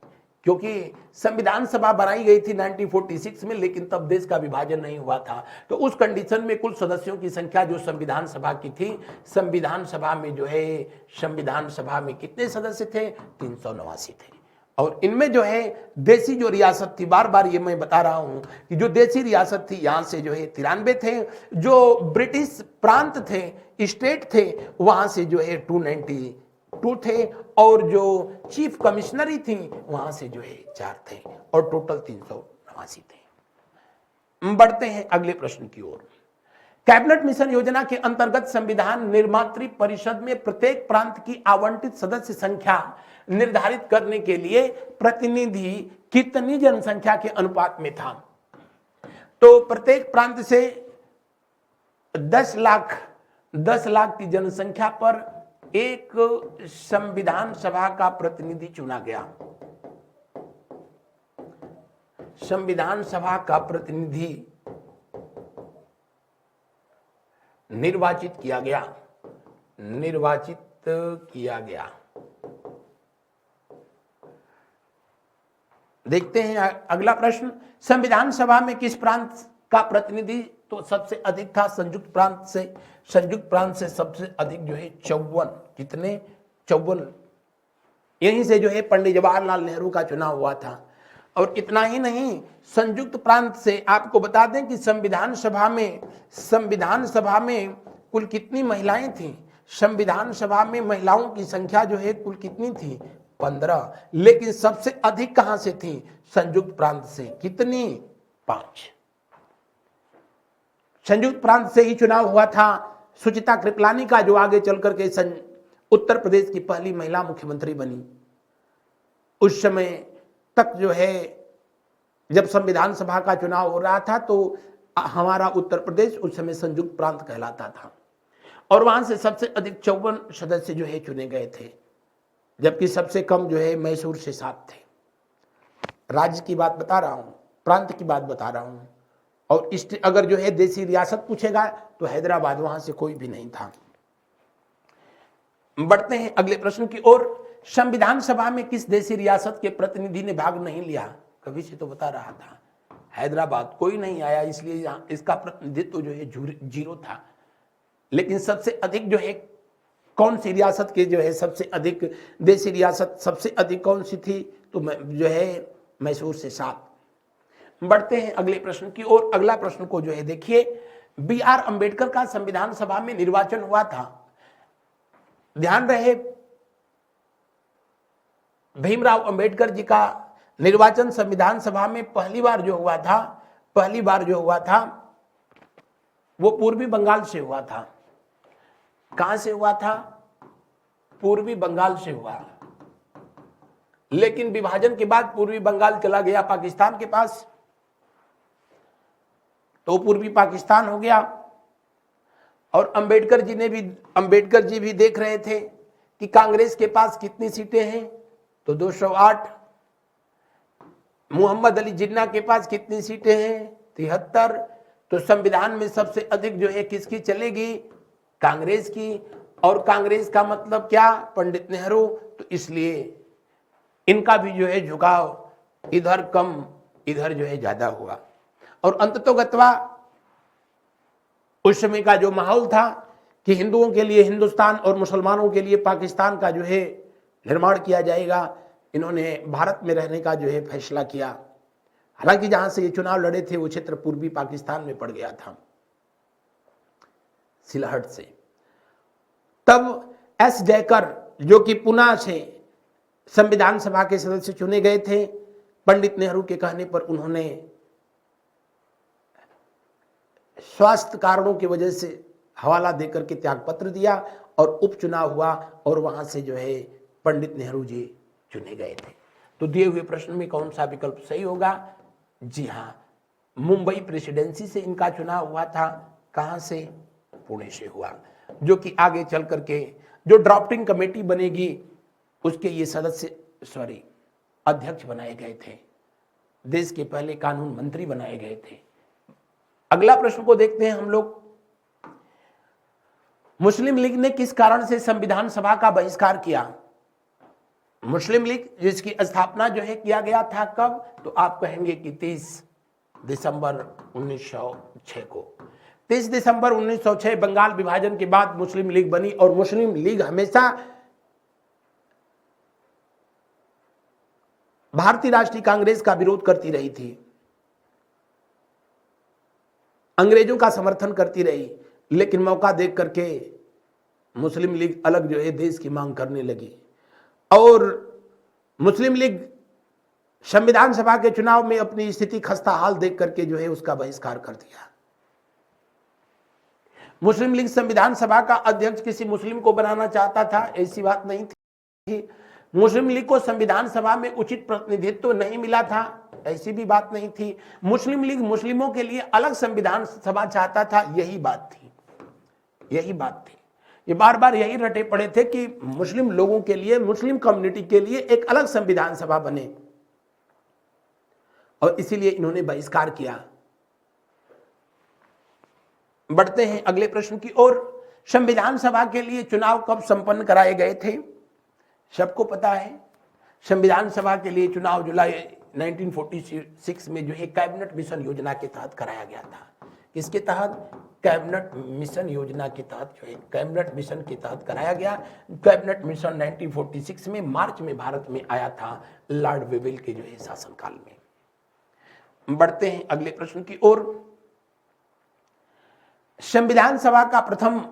क्योंकि संविधान सभा बनाई गई थी 1946 में, लेकिन तब देश का विभाजन नहीं हुआ था। तो उस कंडीशन में कुल सदस्यों की संख्या जो संविधान सभा की थी, संविधान सभा में जो है, संविधान सभा में कितने सदस्य थे? 389 थे। और इनमें जो है देशी जो रियासत थी, बार बार ये मैं बता रहा हूं कि जो देशी रियासत थी यहां से जो है 93 थे, जो ब्रिटिश प्रांत थे, स्टेट थे, वहां से जो है 292 थे, और जो चीफ कमिश्नरी थी वहां से जो है 4 थे, और टोटल 389 थे। बढ़ते हैं अगले प्रश्न की ओर। कैबिनेट मिशन योजना के अंतर्गत संविधान निर्मात्री परिषद में प्रत्येक प्रांत की आवंटित सदस्य संख्या निर्धारित करने के लिए प्रतिनिधि कितनी जनसंख्या के अनुपात में था? तो प्रत्येक प्रांत से 10 लाख की जनसंख्या पर एक संविधान सभा का प्रतिनिधि चुना गया। संविधान सभा का प्रतिनिधि निर्वाचित किया गया। देखते हैं अगला प्रश्न, संविधान सभा में किस प्रांत का प्रतिनिधि तो सबसे अधिक था? संयुक्त प्रांत से सबसे अधिक जो है 54। कितने? 54। यहीं से जो है पंडित जवाहरलाल नेहरू का चुनाव हुआ था। और इतना ही नहीं, संयुक्त प्रांत से आपको बता दें कि संविधान सभा में कुल कितनी महिलाएं थीं? संविधान सभा में महिलाओं की संख्या जो है कुल कितनी थी? 15। लेकिन सबसे अधिक कहां से थी? संयुक्त प्रांत से। कितनी? 5। संयुक्त प्रांत से ही चुनाव हुआ था। सुचिता कृपलानी का, जो आगे चलकर के उत्तर प्रदेश की पहली महिला मुख्यमंत्री बनी। उस समय तक जो है जब संविधान सभा का चुनाव हो रहा था तो हमारा उत्तर प्रदेश उस समय संयुक्त प्रांत कहलाता था, और वहां से सबसे अधिक 54 सदस्य जो है चुने गए थे, जबकि सबसे कम जो है मैसूर से 7 थे। राज्य की बात बता रहा हूं, प्रांत की बात बता रहा हूं। और अगर जो है देशी रियासत पूछेगा तो हैदराबाद, वहां से कोई भी नहीं था। बढ़ते हैं अगले प्रश्न की ओर। संविधान सभा में किस देशी रियासत के प्रतिनिधि ने भाग नहीं लिया? कभी से तो बता रहा था, हैदराबाद, कोई नहीं आया, इसलिए इसका प्रतिनिधित्व जो है 0 था। लेकिन सबसे अधिक जो है कौन सी रियासत के जो है सबसे अधिक देशी रियासत सबसे अधिक कौन सी थी? तो जो है मैसूर से 7। बढ़ते हैं अगले प्रश्न की ओर। अगला प्रश्न को जो है देखिए, B.R. अंबेडकर का संविधान सभा में निर्वाचन हुआ था। ध्यान रहे, भीमराव अंबेडकर जी का निर्वाचन संविधान सभा में पहली बार जो हुआ था वो पूर्वी बंगाल से हुआ था। कहां से हुआ था? पूर्वी बंगाल से हुआ। लेकिन विभाजन के बाद पूर्वी बंगाल चला गया पाकिस्तान के पास, तो पूर्वी पाकिस्तान हो गया। और अंबेडकर जी भी देख रहे थे कि कांग्रेस के पास कितनी सीटें हैं, तो 208। मोहम्मद अली जिन्ना के पास कितनी सीटें हैं? 73। तो संविधान में सबसे अधिक जो है किसकी चलेगी? कांग्रेस की। और कांग्रेस का मतलब क्या? पंडित नेहरू। तो इसलिए इनका भी जो है झुकाव इधर कम, इधर जो है ज्यादा हुआ। और अंततोगत्वा उस समय का जो माहौल था कि हिंदुओं के लिए हिंदुस्तान और मुसलमानों के लिए पाकिस्तान का जो है निर्माण किया जाएगा, इन्होंने भारत में रहने का जो है फैसला किया। हालांकि जहां से ये चुनाव लड़े थे वो क्षेत्र पूर्वी पाकिस्तान में पड़ गया था, सिलहट से। तब एस जयकर जो कि पुणे से संविधान सभा के सदस्य चुने गए थे, पंडित नेहरू के कहने पर उन्होंने स्वास्थ्य कारणों की वजह से हवाला देकर के त्यागपत्र दिया और उपचुनाव हुआ और वहां से जो है पंडित नेहरू जी चुने गए थे। तो दिए हुए प्रश्न में कौन सा विकल्प सही होगा? जी हां, मुंबई प्रेसिडेंसी से इनका चुनाव हुआ था। कहां से? पुणे से हुआ, जो कि आगे चल करके जो ड्राफ्टिंग कमेटी बनेगी उसके ये अध्यक्ष बनाए गए थे। देश के पहले कानून मंत्री बनाए गए थे। अगला प्रश्न को देखते हैं हम लोग। मुस्लिम लीग ने किस कारण से संविधान सभा का बहिष्कार किया? मुस्लिम लीग जिसकी स्थापना जो है किया गया था कब? तो आप कहेंगे कि 30 दिसंबर 1906 को। 30 दिसंबर 1906 बंगाल विभाजन के बाद मुस्लिम लीग बनी। और मुस्लिम लीग हमेशा भारतीय राष्ट्रीय कांग्रेस का विरोध करती रही थी, अंग्रेजों का समर्थन करती रही, लेकिन मौका देख करके मुस्लिम लीग अलग जो है देश की मांग करने लगी। और मुस्लिम लीग संविधान सभा के चुनाव में अपनी स्थिति खस्ता हाल देख करके जो है उसका बहिष्कार कर दिया। मुस्लिम लीग संविधान सभा का अध्यक्ष किसी मुस्लिम को बनाना चाहता था, ऐसी बात नहीं थी। मुस्लिम लीग को संविधान सभा में उचित प्रतिनिधित्व नहीं मिला था, ऐसी भी बात नहीं थी। मुस्लिम लीग मुस्लिमों के लिए अलग संविधान सभा चाहता था, यही बात थी। ये बार बार यही रटे पड़े थे कि मुस्लिम लोगों के लिए, मुस्लिम कम्युनिटी के लिए एक अलग संविधान सभा बने, और इसीलिए इन्होंने बहिष्कार किया। बढ़ते हैं अगले प्रश्न की ओर। संविधान सभा के लिए चुनाव कब संपन्न कराए गए थे? सबको पता है, संविधान सभा के लिए चुनाव जुलाई 1946 में जो है कैबिनेट मिशन योजना के तहत कराया गया था। किसके तहत? कैबिनेट मिशन योजना के तहत जो है कैबिनेट मिशन के तहत कराया गया। कैबिनेट मिशन 1946 में मार्च में भारत में आया था, लॉर्ड वेवेल के जो है शासनकाल में। बढ़ते हैं अगले प्रश्न की ओर। संविधान सभा का प्रथम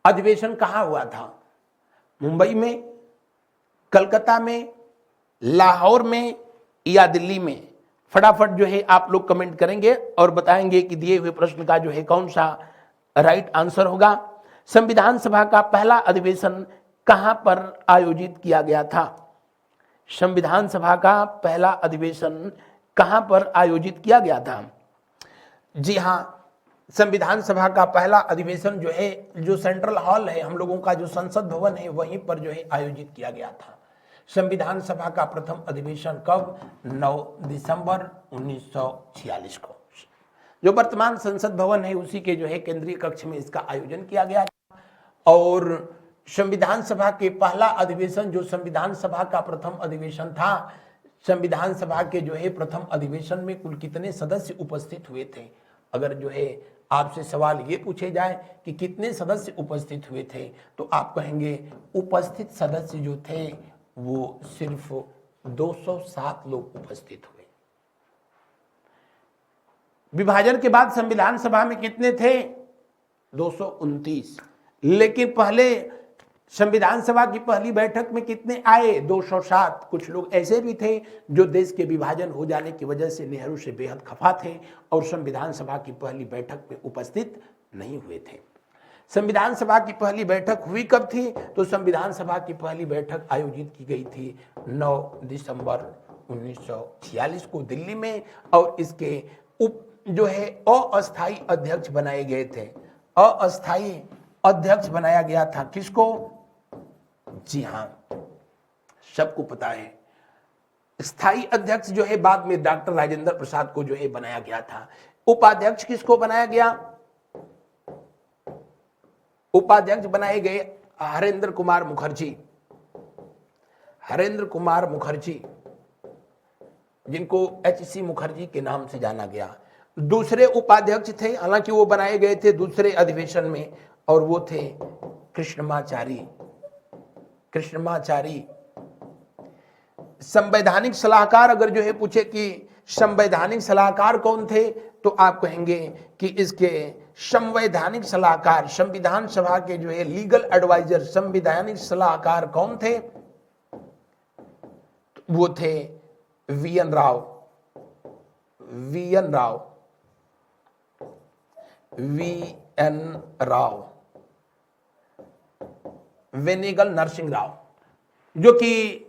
अधिवेशन कहां हुआ था? मुंबई में, कलकत्ता में, लाहौर में या दिल्ली में? फटाफट जो है आप लोग कमेंट करेंगे और बताएंगे कि दिए हुए प्रश्न का जो है कौन सा राइट आंसर होगा। संविधान सभा का पहला अधिवेशन कहां पर आयोजित किया गया था? संविधान सभा का पहला अधिवेशन कहां पर आयोजित किया गया था? जी हां, संविधान सभा का पहला अधिवेशन जो है, जो सेंट्रल हॉल है हम लोगों का, जो संसद भवन है, वहीं पर जो है आयोजित किया गया था। संविधान सभा का प्रथम अधिवेशन कब? 9 दिसंबर 1946 को। जो वर्तमान संसद भवन है उसी के जो है केंद्रीय कक्ष में इसका आयोजन किया गया था। और संविधान सभा के पहला अधिवेशन, जो संविधान सभा का प्रथम अधिवेशन था, संविधान सभा के जो है प्रथम अधिवेशन में कुल कितने सदस्य उपस्थित हुए थे? अगर जो है आपसे सवाल ये पूछे जाए कि कितने सदस्य उपस्थित हुए थे, तो आप कहेंगे उपस्थित सदस्य जो थे वो सिर्फ 207 लोग उपस्थित हुए। विभाजन के बाद संविधान सभा में कितने थे? 229। लेकिन पहले संविधान सभा की पहली बैठक में कितने आए? 207। कुछ लोग ऐसे भी थे जो देश के विभाजन हो जाने की वजह से नेहरू से बेहद खफा थे और संविधान सभा की पहली बैठक में उपस्थित नहीं हुए थे। संविधान सभा की पहली बैठक हुई कब थी? तो संविधान सभा की पहली बैठक आयोजित की गई थी 9 दिसंबर 1946 को दिल्ली में, और इसके जो है अस्थायी अध्यक्ष बनाए गए थे। अस्थायी अध्यक्ष बनाया गया था किसको? जी हां, सबको पता है। स्थायी अध्यक्ष जो है बाद में डॉक्टर राजेंद्र प्रसाद को जो है बनाया गया था। उपाध्यक्ष किसको बनाया गया? उपाध्यक्ष बनाए गए हरेंद्र कुमार मुखर्जी। हरेंद्र कुमार मुखर्जी, जिनको HC मुखर्जी के नाम से जाना गया। दूसरे उपाध्यक्ष थे, हालांकि वो बनाए गए थे दूसरे अधिवेशन में, और वो थे कृष्णमाचारी। कृष्णमाचारी संवैधानिक सलाहकार, अगर जो है पूछे कि संवैधानिक सलाहकार कौन थे, तो आप कहेंगे कि इसके संवैधानिक सलाहकार, संविधान सभा के जो है लीगल एडवाइजर, संवैधानिक सलाहकार कौन थे? वो थे VN Rao. VN Rao, VN Rao, वेनेगल Narasimha Rao, जो कि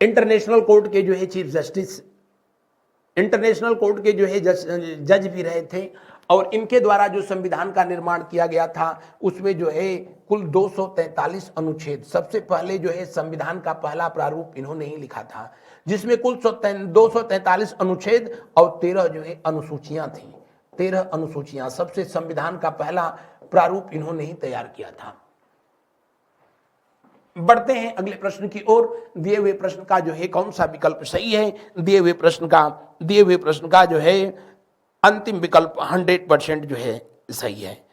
इंटरनेशनल कोर्ट के जो है चीफ जस्टिस, इंटरनेशनल कोर्ट के जो है जज भी रहे थे। और इनके द्वारा जो संविधान का निर्माण किया गया था उसमें जो है कुल 243 अनुच्छेद, सबसे पहले जो है संविधान का पहला प्रारूप इन्होंने ही लिखा था, जिसमें कुल 243 अनुच्छेद और 13 जो है अनुसूचियां थी। 13 अनुसूचियां, सबसे संविधान का पहला प्रारूप इन्होंने ही तैयार किया था। बढ़ते हैं अगले प्रश्न की ओर। दिए हुए प्रश्न का जो है कौन सा विकल्प सही है? दिए हुए प्रश्न का जो है अंतिम विकल्प 100% जो है सही है।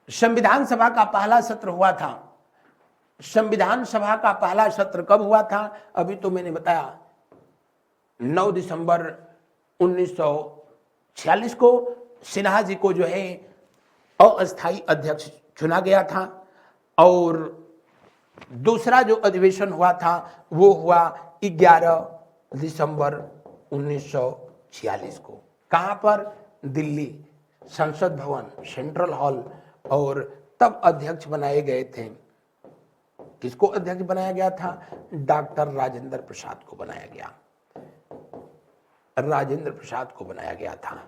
संविधान सभा का पहला सत्र हुआ था। संविधान सभा का पहला सत्र कब हुआ था? अभी तो मैंने बताया 9 दिसंबर 1946 को सिन्हा जी को जो है अस्थायी अध्यक्ष चुना गया था, और दूसरा जो अधिवेशन हुआ था वो हुआ 11 दिसंबर 1946 को। कहां पर? दिल्ली, संसद भवन, सेंट्रल हॉल। और तब अध्यक्ष बनाए गए थे, किसको अध्यक्ष बनाया गया था? डॉक्टर राजेंद्र प्रसाद को बनाया गया। राजेंद्र प्रसाद को बनाया गया था,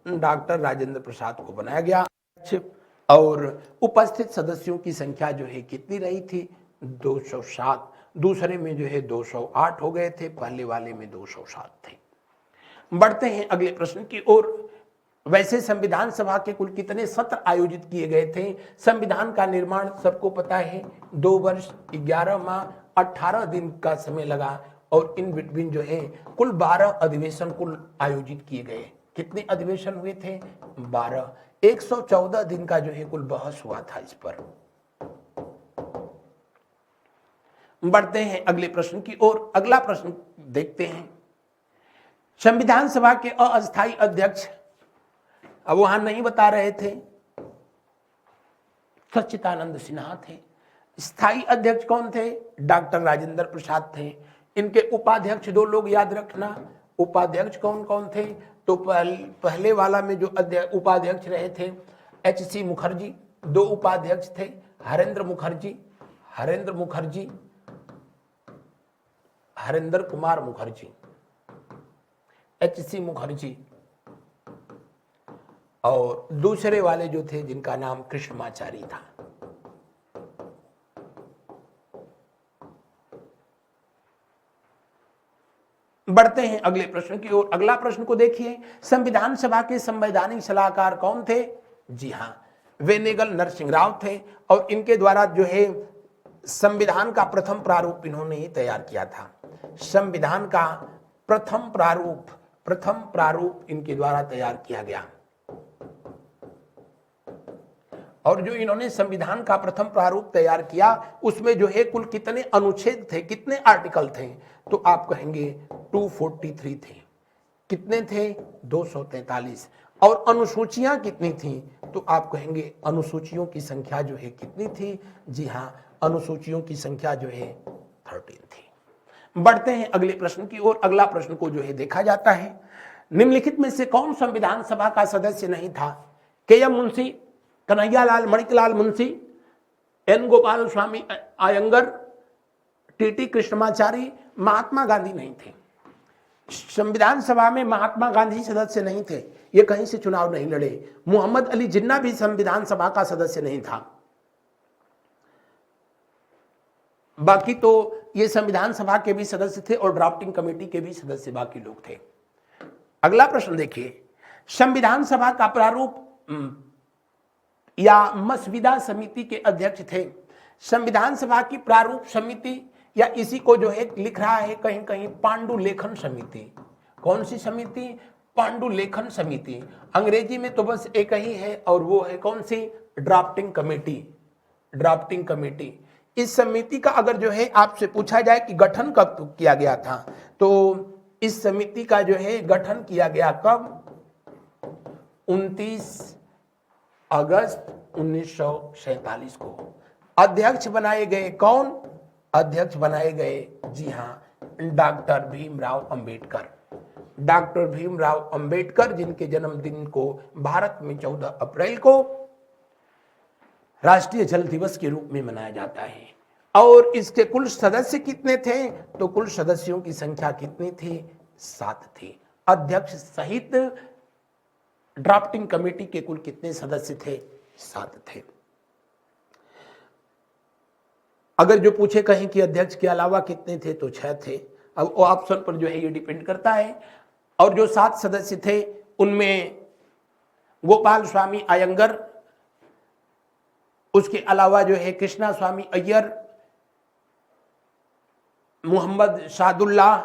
डॉक्टर राजेंद्र प्रसाद को बनाया गया। और उपस्थित सदस्यों की संख्या जो है कितनी रही थी? 207। दूसरे में जो है 208 हो गए थे, पहले वाले में 207 थे। बढ़ते हैं अगले प्रश्न की ओर। वैसे संविधान सभा के कुल कितने सत्र आयोजित किए गए थे? संविधान का निर्माण सबको पता है 2 वर्ष 11 माह 18 दिन का समय लगा, और इन बिटवीन जो है कुल 12 अधिवेशन कुल आयोजित किए गए। कितने अधिवेशन हुए थे? 12। 114 दिन का जो है कुल बहस हुआ था इस पर। बढ़ते हैं अगले प्रश्न की ओर। अगला प्रश्न देखते हैं। संविधान सभा के अस्थायी अध्यक्ष, अब वहां नहीं बता रहे थे, सच्चिदानंद सिन्हा थे। स्थायी अध्यक्ष कौन थे? डॉक्टर राजेंद्र प्रसाद थे। इनके उपाध्यक्ष 2 लोग याद रखना। उपाध्यक्ष कौन कौन थे? तो पहले वाला में जो उपाध्यक्ष रहे थे HC मुखर्जी, 2 उपाध्यक्ष थे हरेंद्र कुमार मुखर्जी, HC मुखर्जी, और दूसरे वाले जो थे जिनका नाम कृष्णमाचारी था। बढ़ते हैं अगले प्रश्न की ओर। अगला प्रश्न को देखिए। संविधान सभा के संवैधानिक सलाहकार कौन थे? जी हां, वेनेगल नरसिंह राव थे, और इनके द्वारा जो है संविधान का प्रथम प्रारूप इन्होंने ही तैयार किया था। संविधान का प्रथम प्रारूप इनके द्वारा तैयार किया गया। और जो इन्होंने संविधान का प्रथम प्रारूप तैयार किया उसमें जो है कुल कितने अनुच्छेद थे, कितने आर्टिकल थे, तो आप कहेंगे 243 थे। कितने थे? 243। और अनुसूचियां कितनी थी, तो आप कहेंगे अनुसूचियों की संख्या जो है कितनी थी? जी हाँ, अनुसूचियों की संख्या जो है 13 थी। बढ़ते हैं अगले प्रश्न की ओर। अगला प्रश्न को जो है देखा जाता है, निम्नलिखित में से कौन संविधान सभा का सदस्य नहीं था? KM. Munshi, Kanhaiyalal Maneklal Munshi, N. Gopal Swami Iyengar, TT. Krishnamachari, Mahatma Gandhi नहीं थे। संविधान सभा में महात्मा गांधी सदस्य नहीं थे, ये कहीं से चुनाव नहीं लड़े। मोहम्मद अली जिन्ना भी संविधान सभा का सदस्य नहीं था। बाकी तो ये संविधान सभा के भी सदस्य थे और ड्राफ्टिंग कमेटी के भी सदस्य बाकी लोग थे। अगला प्रश्न देखिए, संविधान सभा का प्रारूप या मसविदा समिति के अध्यक्ष थे। संविधान सभा की प्रारूप समिति या इसी को जो है लिख रहा है कहीं कहीं पांडुलेखन समिति। कौन सी समिति? पांडुलेखन समिति। अंग्रेजी में तो बस एक ही है और वो है कौन सी? Drafting committee. Drafting committee. इस समिति का अगर जो है आपसे पूछा जाए कि गठन कब किया गया था, तो इस समिति का जो है गठन किया गया कब? 29 अगस्त 1947 को। अध्यक्ष बनाए गए कौन? अध्यक्ष बनाए गए, जी हां, डॉक्टर भीमराव अंबेडकर। डॉक्टर भीमराव अंबेडकर, जिनके जन्मदिन को भारत में 14 अप्रैल को राष्ट्रीय जल दिवस के रूप में मनाया जाता है। और इसके कुल सदस्य कितने थे? तो कुल सदस्यों की संख्या कितनी थी? 7 थी। अध्यक्ष सहित ड्राफ्टिंग कमेटी के कुल कितने सदस्य थे? 7 थे। अगर जो पूछे कहीं कि अध्यक्ष के अलावा कितने थे, तो 6 थे। अब वो ऑप्शन पर जो है ये डिपेंड करता है। और जो 7 सदस्य थे उनमें गोपाल स्वामी अयंगर, उसके अलावा जो है कृष्णा स्वामी अय्यर, मोहम्मद शादुल्लाह,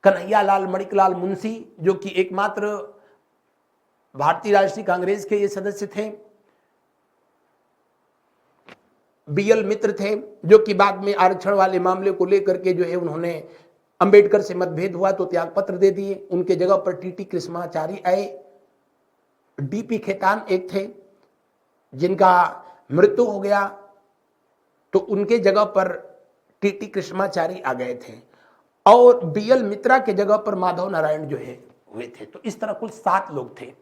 कन्हैयालाल मणिकलाल मुंशी, जो कि एकमात्र भारतीय राष्ट्रीय कांग्रेस के ये सदस्य थे, बी.एल. मित्र थे, जो कि बाद में आरक्षण वाले मामले को लेकर के जो है उन्होंने अंबेडकर से मतभेद हुआ तो त्याग पत्र दे दिए। उनके जगह पर टी.टी. कृष्णमाचारी आए। डी.पी. खेतान एक थे जिनका मृत्यु हो गया, तो उनके जगह पर टी.टी. कृष्णमाचारी आ गए थे। और बी.एल. मित्रा के जगह पर माधव नारायण जो है हुए थे। तो इस तरह कुल 7 लोग थे।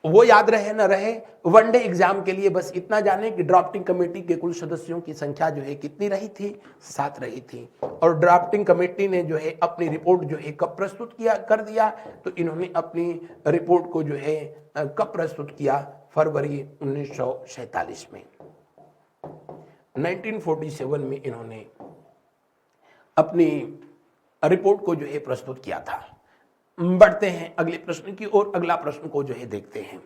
वो याद रहे न रहे, वनडे एग्जाम के लिए बस इतना जाने कि ड्राफ्टिंग कमेटी के कुल सदस्यों की संख्या जो है कितनी रही थी? 7 रही थी। और ड्राफ्टिंग कमेटी ने जो है अपनी रिपोर्ट जो है कब प्रस्तुत किया कर दिया? तो इन्होंने अपनी रिपोर्ट को जो है कब प्रस्तुत किया? फरवरी 1947 में। 1947 में इन्होंने अपनी रिपोर्ट को जो है प्रस्तुत किया था। बढ़ते हैं अगले प्रश्न की ओर। अगला प्रश्न को जो है देखते हैं।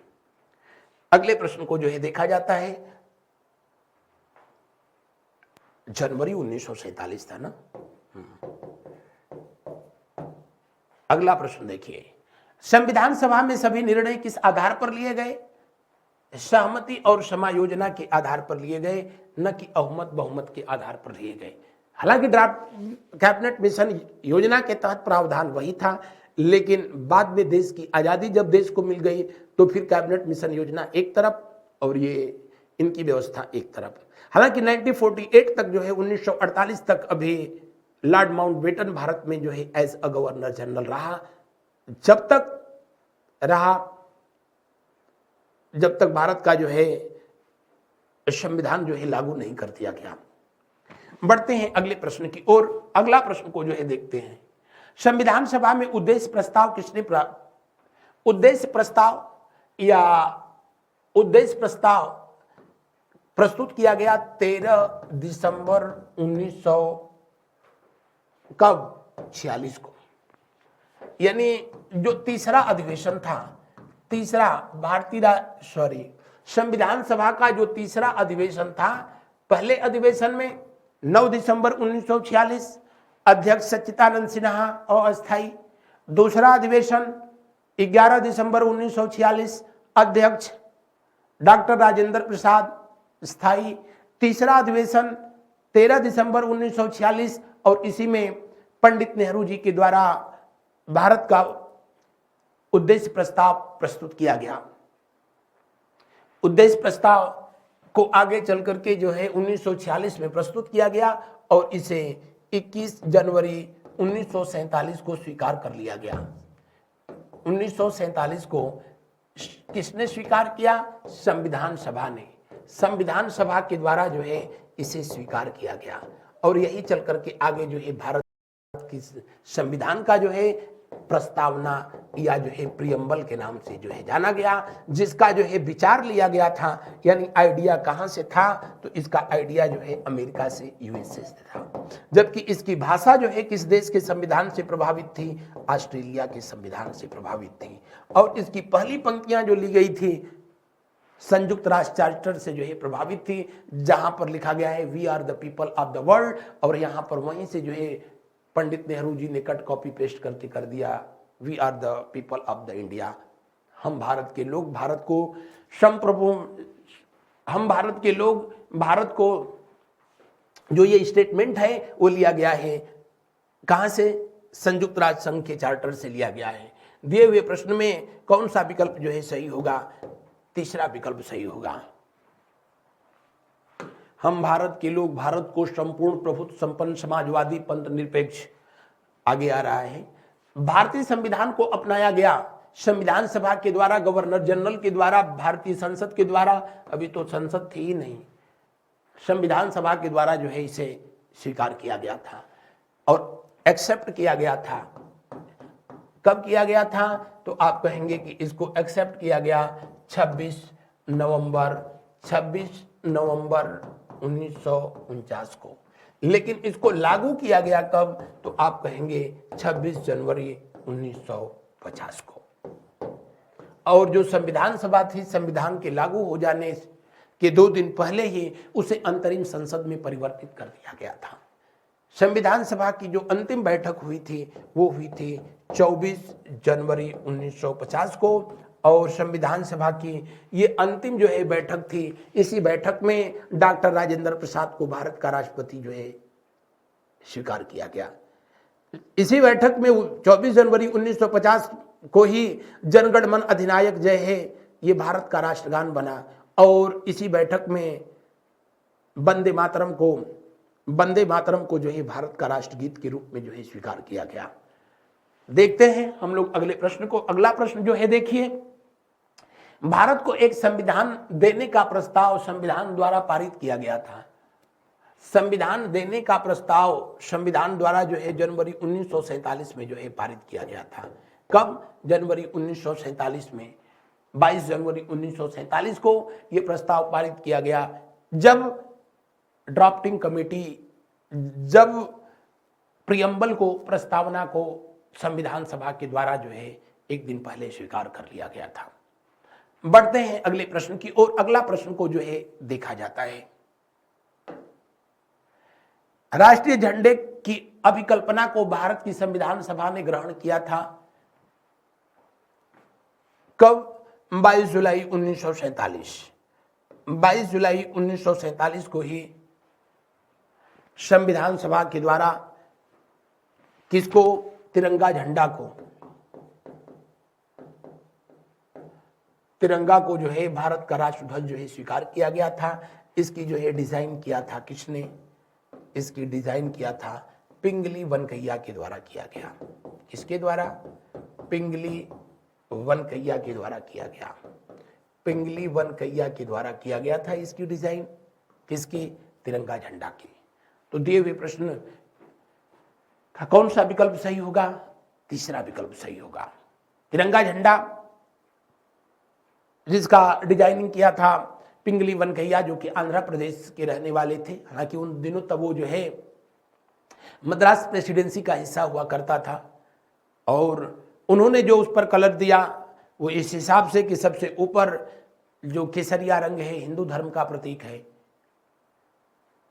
अगले प्रश्न को जो है देखा जाता है, जनवरी 1947 था ना। अगला प्रश्न देखिए, संविधान सभा में सभी निर्णय किस आधार पर लिए गए? सहमति और समायोजना के आधार पर लिए गए, न कि अहमत बहुमत के आधार पर लिए गए। हालांकि ड्राफ्ट कैबिनेट मिशन योजना के तहत प्रावधान वही था, लेकिन बाद में देश की आज़ादी जब देश को मिल गई तो फिर कैबिनेट मिशन योजना एक तरफ और ये इनकी व्यवस्था एक तरफ। हालांकि 1948 तक जो है 1948 तक अभी लॉर्ड माउंटबेटन भारत में जो है एज अ गवर्नर जनरल रहा, जब तक भारत का जो है संविधान जो है लागू नहीं कर दिया गया। बढ़ते हैं अगले प्रश्न की ओर। अगला प्रश्न को जो है देखते हैं, संविधान सभा में उद्देश्य प्रस्ताव किसने उद्देश्य प्रस्ताव प्रस्तुत किया गया 13 दिसंबर 1946 को। यानी जो तीसरा अधिवेशन था, संविधान सभा का जो तीसरा अधिवेशन था, पहले अधिवेशन में 9 दिसंबर 1946 अध्यक्ष सच्चिदानंद सिन्हा अस्थायी, दूसरा अधिवेशन 11 दिसंबर 1946 अध्यक्ष डॉक्टर राजेंद्र प्रसाद, स्थायी तीसरा अधिवेशन 13 दिसंबर 1946 और इसी में पंडित नेहरू जी के द्वारा भारत का उद्देश्य प्रस्ताव प्रस्तुत किया गया। उद्देश्य प्रस्ताव को आगे चल करके जो है 1946 में प्रस्तुत किया गया और इसे 21 जनवरी 1947 को स्वीकार कर लिया गया। 1947 को किसने स्वीकार किया? संविधान सभा ने। संविधान सभा के द्वारा जो है इसे स्वीकार किया गया और यही चल करके आगे जो है भारत की संविधान का जो है प्रस्तावना या जो है प्रियम्बल के नाम से जो है जाना गया, जिसका जो है विचार लिया गया था, यानी आइडिया कहां से था? तो इसका आइडिया जो है अमेरिका से, यूएसए से था। जबकि इसकी भाषा जो है किस देश के संविधान से प्रभावित थी? ऑस्ट्रेलिया के संविधान से प्रभावित थी। और इसकी पहली पंक्तियां जो ली गई थी संयुक्त राष्ट्र चार्टर से जो है प्रभावित थी, जहां पर लिखा गया है we are the people of the world, और यहां पर वहीं से जो है पंडित नेहरू जी ने कट कॉपी पेस्ट करके कर दिया we are the people of the India. हम भारत के लोग भारत को संप्रभु, हम भारत के लोग भारत को, जो ये स्टेटमेंट है वो लिया गया है कहां से? संयुक्त राष्ट्र संघ के चार्टर से लिया गया है। दिए हुए प्रश्न में कौन सा विकल्प जो है सही होगा? तीसरा विकल्प सही होगा। हम भारत के लोग भारत को संपूर्ण प्रभुत्व संपन्न समाजवादी पंथ निरपेक्ष, आगे आ रहा है। भारतीय संविधान को अपनाया गया संविधान सभा के द्वारा, गवर्नर जनरल के द्वारा, भारतीय संसद के द्वारा, अभी तो संसद थी ही नहीं, संविधान सभा के द्वारा जो है इसे स्वीकार किया गया था और एक्सेप्ट किया गया था। कब किया गया था? तो आप कहेंगे कि इसको एक्सेप्ट किया गया 26 नवंबर 1949 को, लेकिन इसको लागू किया गया कब? तो आप कहेंगे 26 जनवरी 1950 को। और जो संविधान सभा थी, संविधान के लागू हो जाने के 2 दिन पहले ही उसे अंतरिम संसद में परिवर्तित कर दिया गया था। संविधान सभा की जो अंतिम बैठक हुई थी वो हुई थी 24 जनवरी 1950 को, और संविधान सभा की ये अंतिम जो है बैठक थी। इसी बैठक में डॉक्टर राजेंद्र प्रसाद को भारत का राष्ट्रपति जो है स्वीकार किया गया। इसी बैठक में 24 जनवरी 1950 को ही जनगण मन अधिनायक जय है ये भारत का राष्ट्रगान बना, और इसी बैठक में वंदे मातरम को जो है भारत का राष्ट्रगीत के रूप में जो है स्वीकार किया गया। देखते हैं हम लोग अगले प्रश्न को। अगला प्रश्न जो है देखिए, भारत को एक संविधान देने का प्रस्ताव संविधान द्वारा पारित किया गया था। संविधान देने का प्रस्ताव संविधान द्वारा जो है जनवरी 1947 में जो है पारित किया गया था। कब? जनवरी 1947 में। 22 जनवरी 1947 को यह प्रस्ताव पारित किया गया, जब ड्राफ्टिंग कमेटी, जब प्रियम्बल को, प्रस्तावना को संविधान सभा के द्वारा जो है एक दिन पहले स्वीकार कर लिया गया था। बढ़ते हैं अगले प्रश्न की ओर। अगला प्रश्न को जो है देखा जाता है, राष्ट्रीय झंडे की अभिकल्पना को भारत की संविधान सभा ने ग्रहण किया था कब? 22 जुलाई 1947। 22 जुलाई 1947 को ही संविधान सभा के द्वारा किसको? तिरंगा झंडा को, तिरंगा को जो है भारत का राष्ट्रध्वज जो है स्वीकार किया गया था। इसकी जो है डिजाइन किया था किसने? इसकी डिजाइन किया था पिंगली वनकैया के द्वारा किया गया। किसके द्वारा? पिंगली वनकैया के द्वारा किया गया। पिंगली वनकैया के द्वारा किया गया था इसकी डिजाइन। किसकी? तिरंगा झंडा की। तो दिए हुए प्रश्न का कौन सा विकल्प सही होगा? तीसरा विकल्प सही होगा। तिरंगा झंडा जिसका डिजाइनिंग किया था पिंगली वनकैया, जो कि आंध्र प्रदेश के रहने वाले थे। हालांकि उन दिनों तब वो जो है मद्रास प्रेसिडेंसी का हिस्सा हुआ करता था, और उन्होंने जो उस पर कलर दिया वो इस हिसाब से कि सबसे ऊपर जो केसरिया रंग है हिंदू धर्म का प्रतीक है,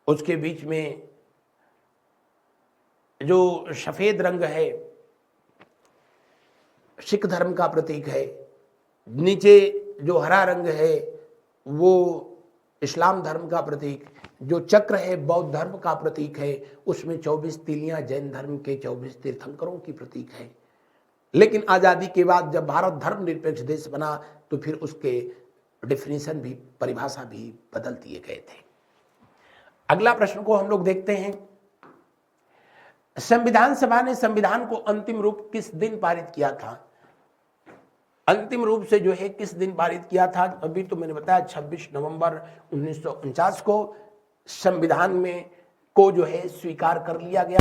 उसके बीच में जो सफेद रंग है सिख धर्म का प्रतीक है, नीचे जो हरा रंग है वो इस्लाम धर्म का प्रतीक, जो चक्र है बौद्ध धर्म का प्रतीक है, उसमें 24 तीलियां जैन धर्म के 24 तीर्थंकरों की प्रतीक है। लेकिन आज़ादी के बाद जब भारत धर्मनिरपेक्ष देश बना तो फिर उसके डिफिनीशन भी, परिभाषा भी बदल दिए गए थे। अगला प्रश्न को हम लोग देखते हैं। संविधान सभा ने संविधान को अंतिम रूप किस दिन पारित किया था? अंतिम रूप से जो है किस दिन पारित किया था? अभी तो मैंने बताया 26 नवंबर 1949 को संविधान में को जो है स्वीकार कर लिया गया।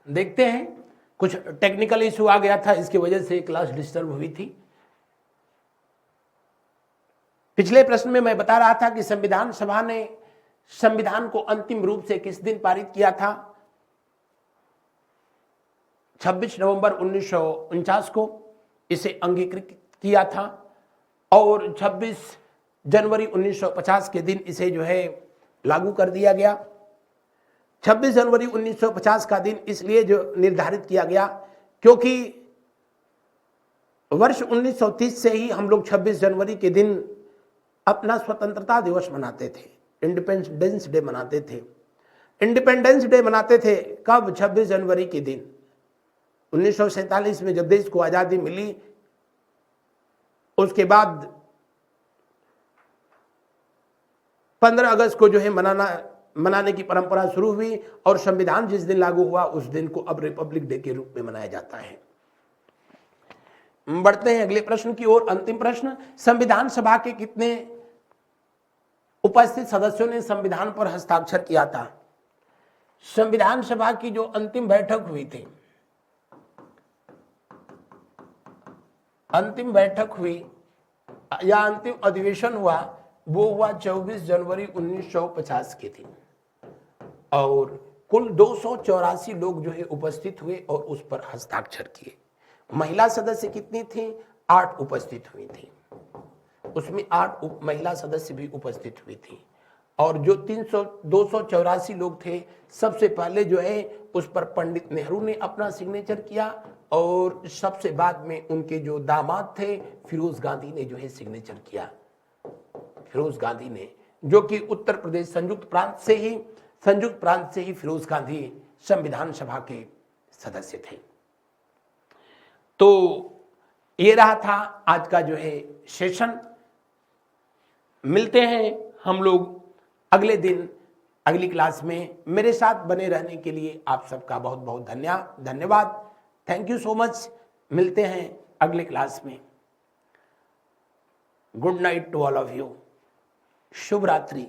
देखते हैं, कुछ टेक्निकल इशू आ गया था, इसकी वजह से क्लास डिस्टर्ब हुई थी। पिछले प्रश्न में मैं बता रहा था कि संविधान सभा ने संविधान को अंतिम रूप से किस दिन पारित किया था? 26 नवंबर 1949 को इसे अंगीकृत किया था और 26 जनवरी 1950 के दिन इसे जो है लागू कर दिया गया। 26 जनवरी 1950 का दिन इसलिए जो निर्धारित किया गया क्योंकि वर्ष 1930 से ही हम लोग 26 जनवरी के दिन अपना स्वतंत्रता दिवस मनाते थे, इंडिपेंडेंस डे मनाते थे। इंडिपेंडेंस डे मनाते थे कब? 26 जनवरी के दिन। 1947 में जब देश को आजादी मिली, उसके बाद 15 अगस्त को जो है मनाने की परंपरा शुरू हुई और संविधान जिस दिन लागू हुआ उस दिन को अब रिपब्लिक डे के रूप में मनाया जाता है। बढ़ते हैं अगले प्रश्न की ओर। अंतिम प्रश्न, संविधान सभा के कितने उपस्थित सदस्यों ने संविधान पर हस्ताक्षर किया था? संविधान सभा की जो अंतिम बैठक हुई थी, अंतिम बैठक हुई या अंतिम अधिवेशन हुआ, वो हुआ 24 जनवरी 1950 के दिन और कुल 284 लोग जो है उपस्थित हुए और उस पर हस्ताक्षर किए। महिला सदस्य कितनी थी? 8 उपस्थित हुई थी, उसमें 8 महिला सदस्य भी उपस्थित हुई थी और जो 284 लोग थे, सबसे पहले जो है उस पर पंडित नेहरू ने अपना सिग्नेचर किया और सबसे बाद में उनके जो दामाद थे फिरोज गांधी ने जो है सिग्नेचर किया। फिरोज गांधी ने, जो कि उत्तर प्रदेश संयुक्त प्रांत से ही फिरोज गांधी संविधान सभा के सदस्य थे। तो ये रहा था आज का जो है सेशन। मिलते हैं हम लोग अगले दिन अगली क्लास में। मेरे साथ बने रहने के लिए आप सबका बहुत बहुत धन्यवाद। Thank you so much. मिलते हैं अगले क्लास में। Good night to all of you. शुभ रात्रि।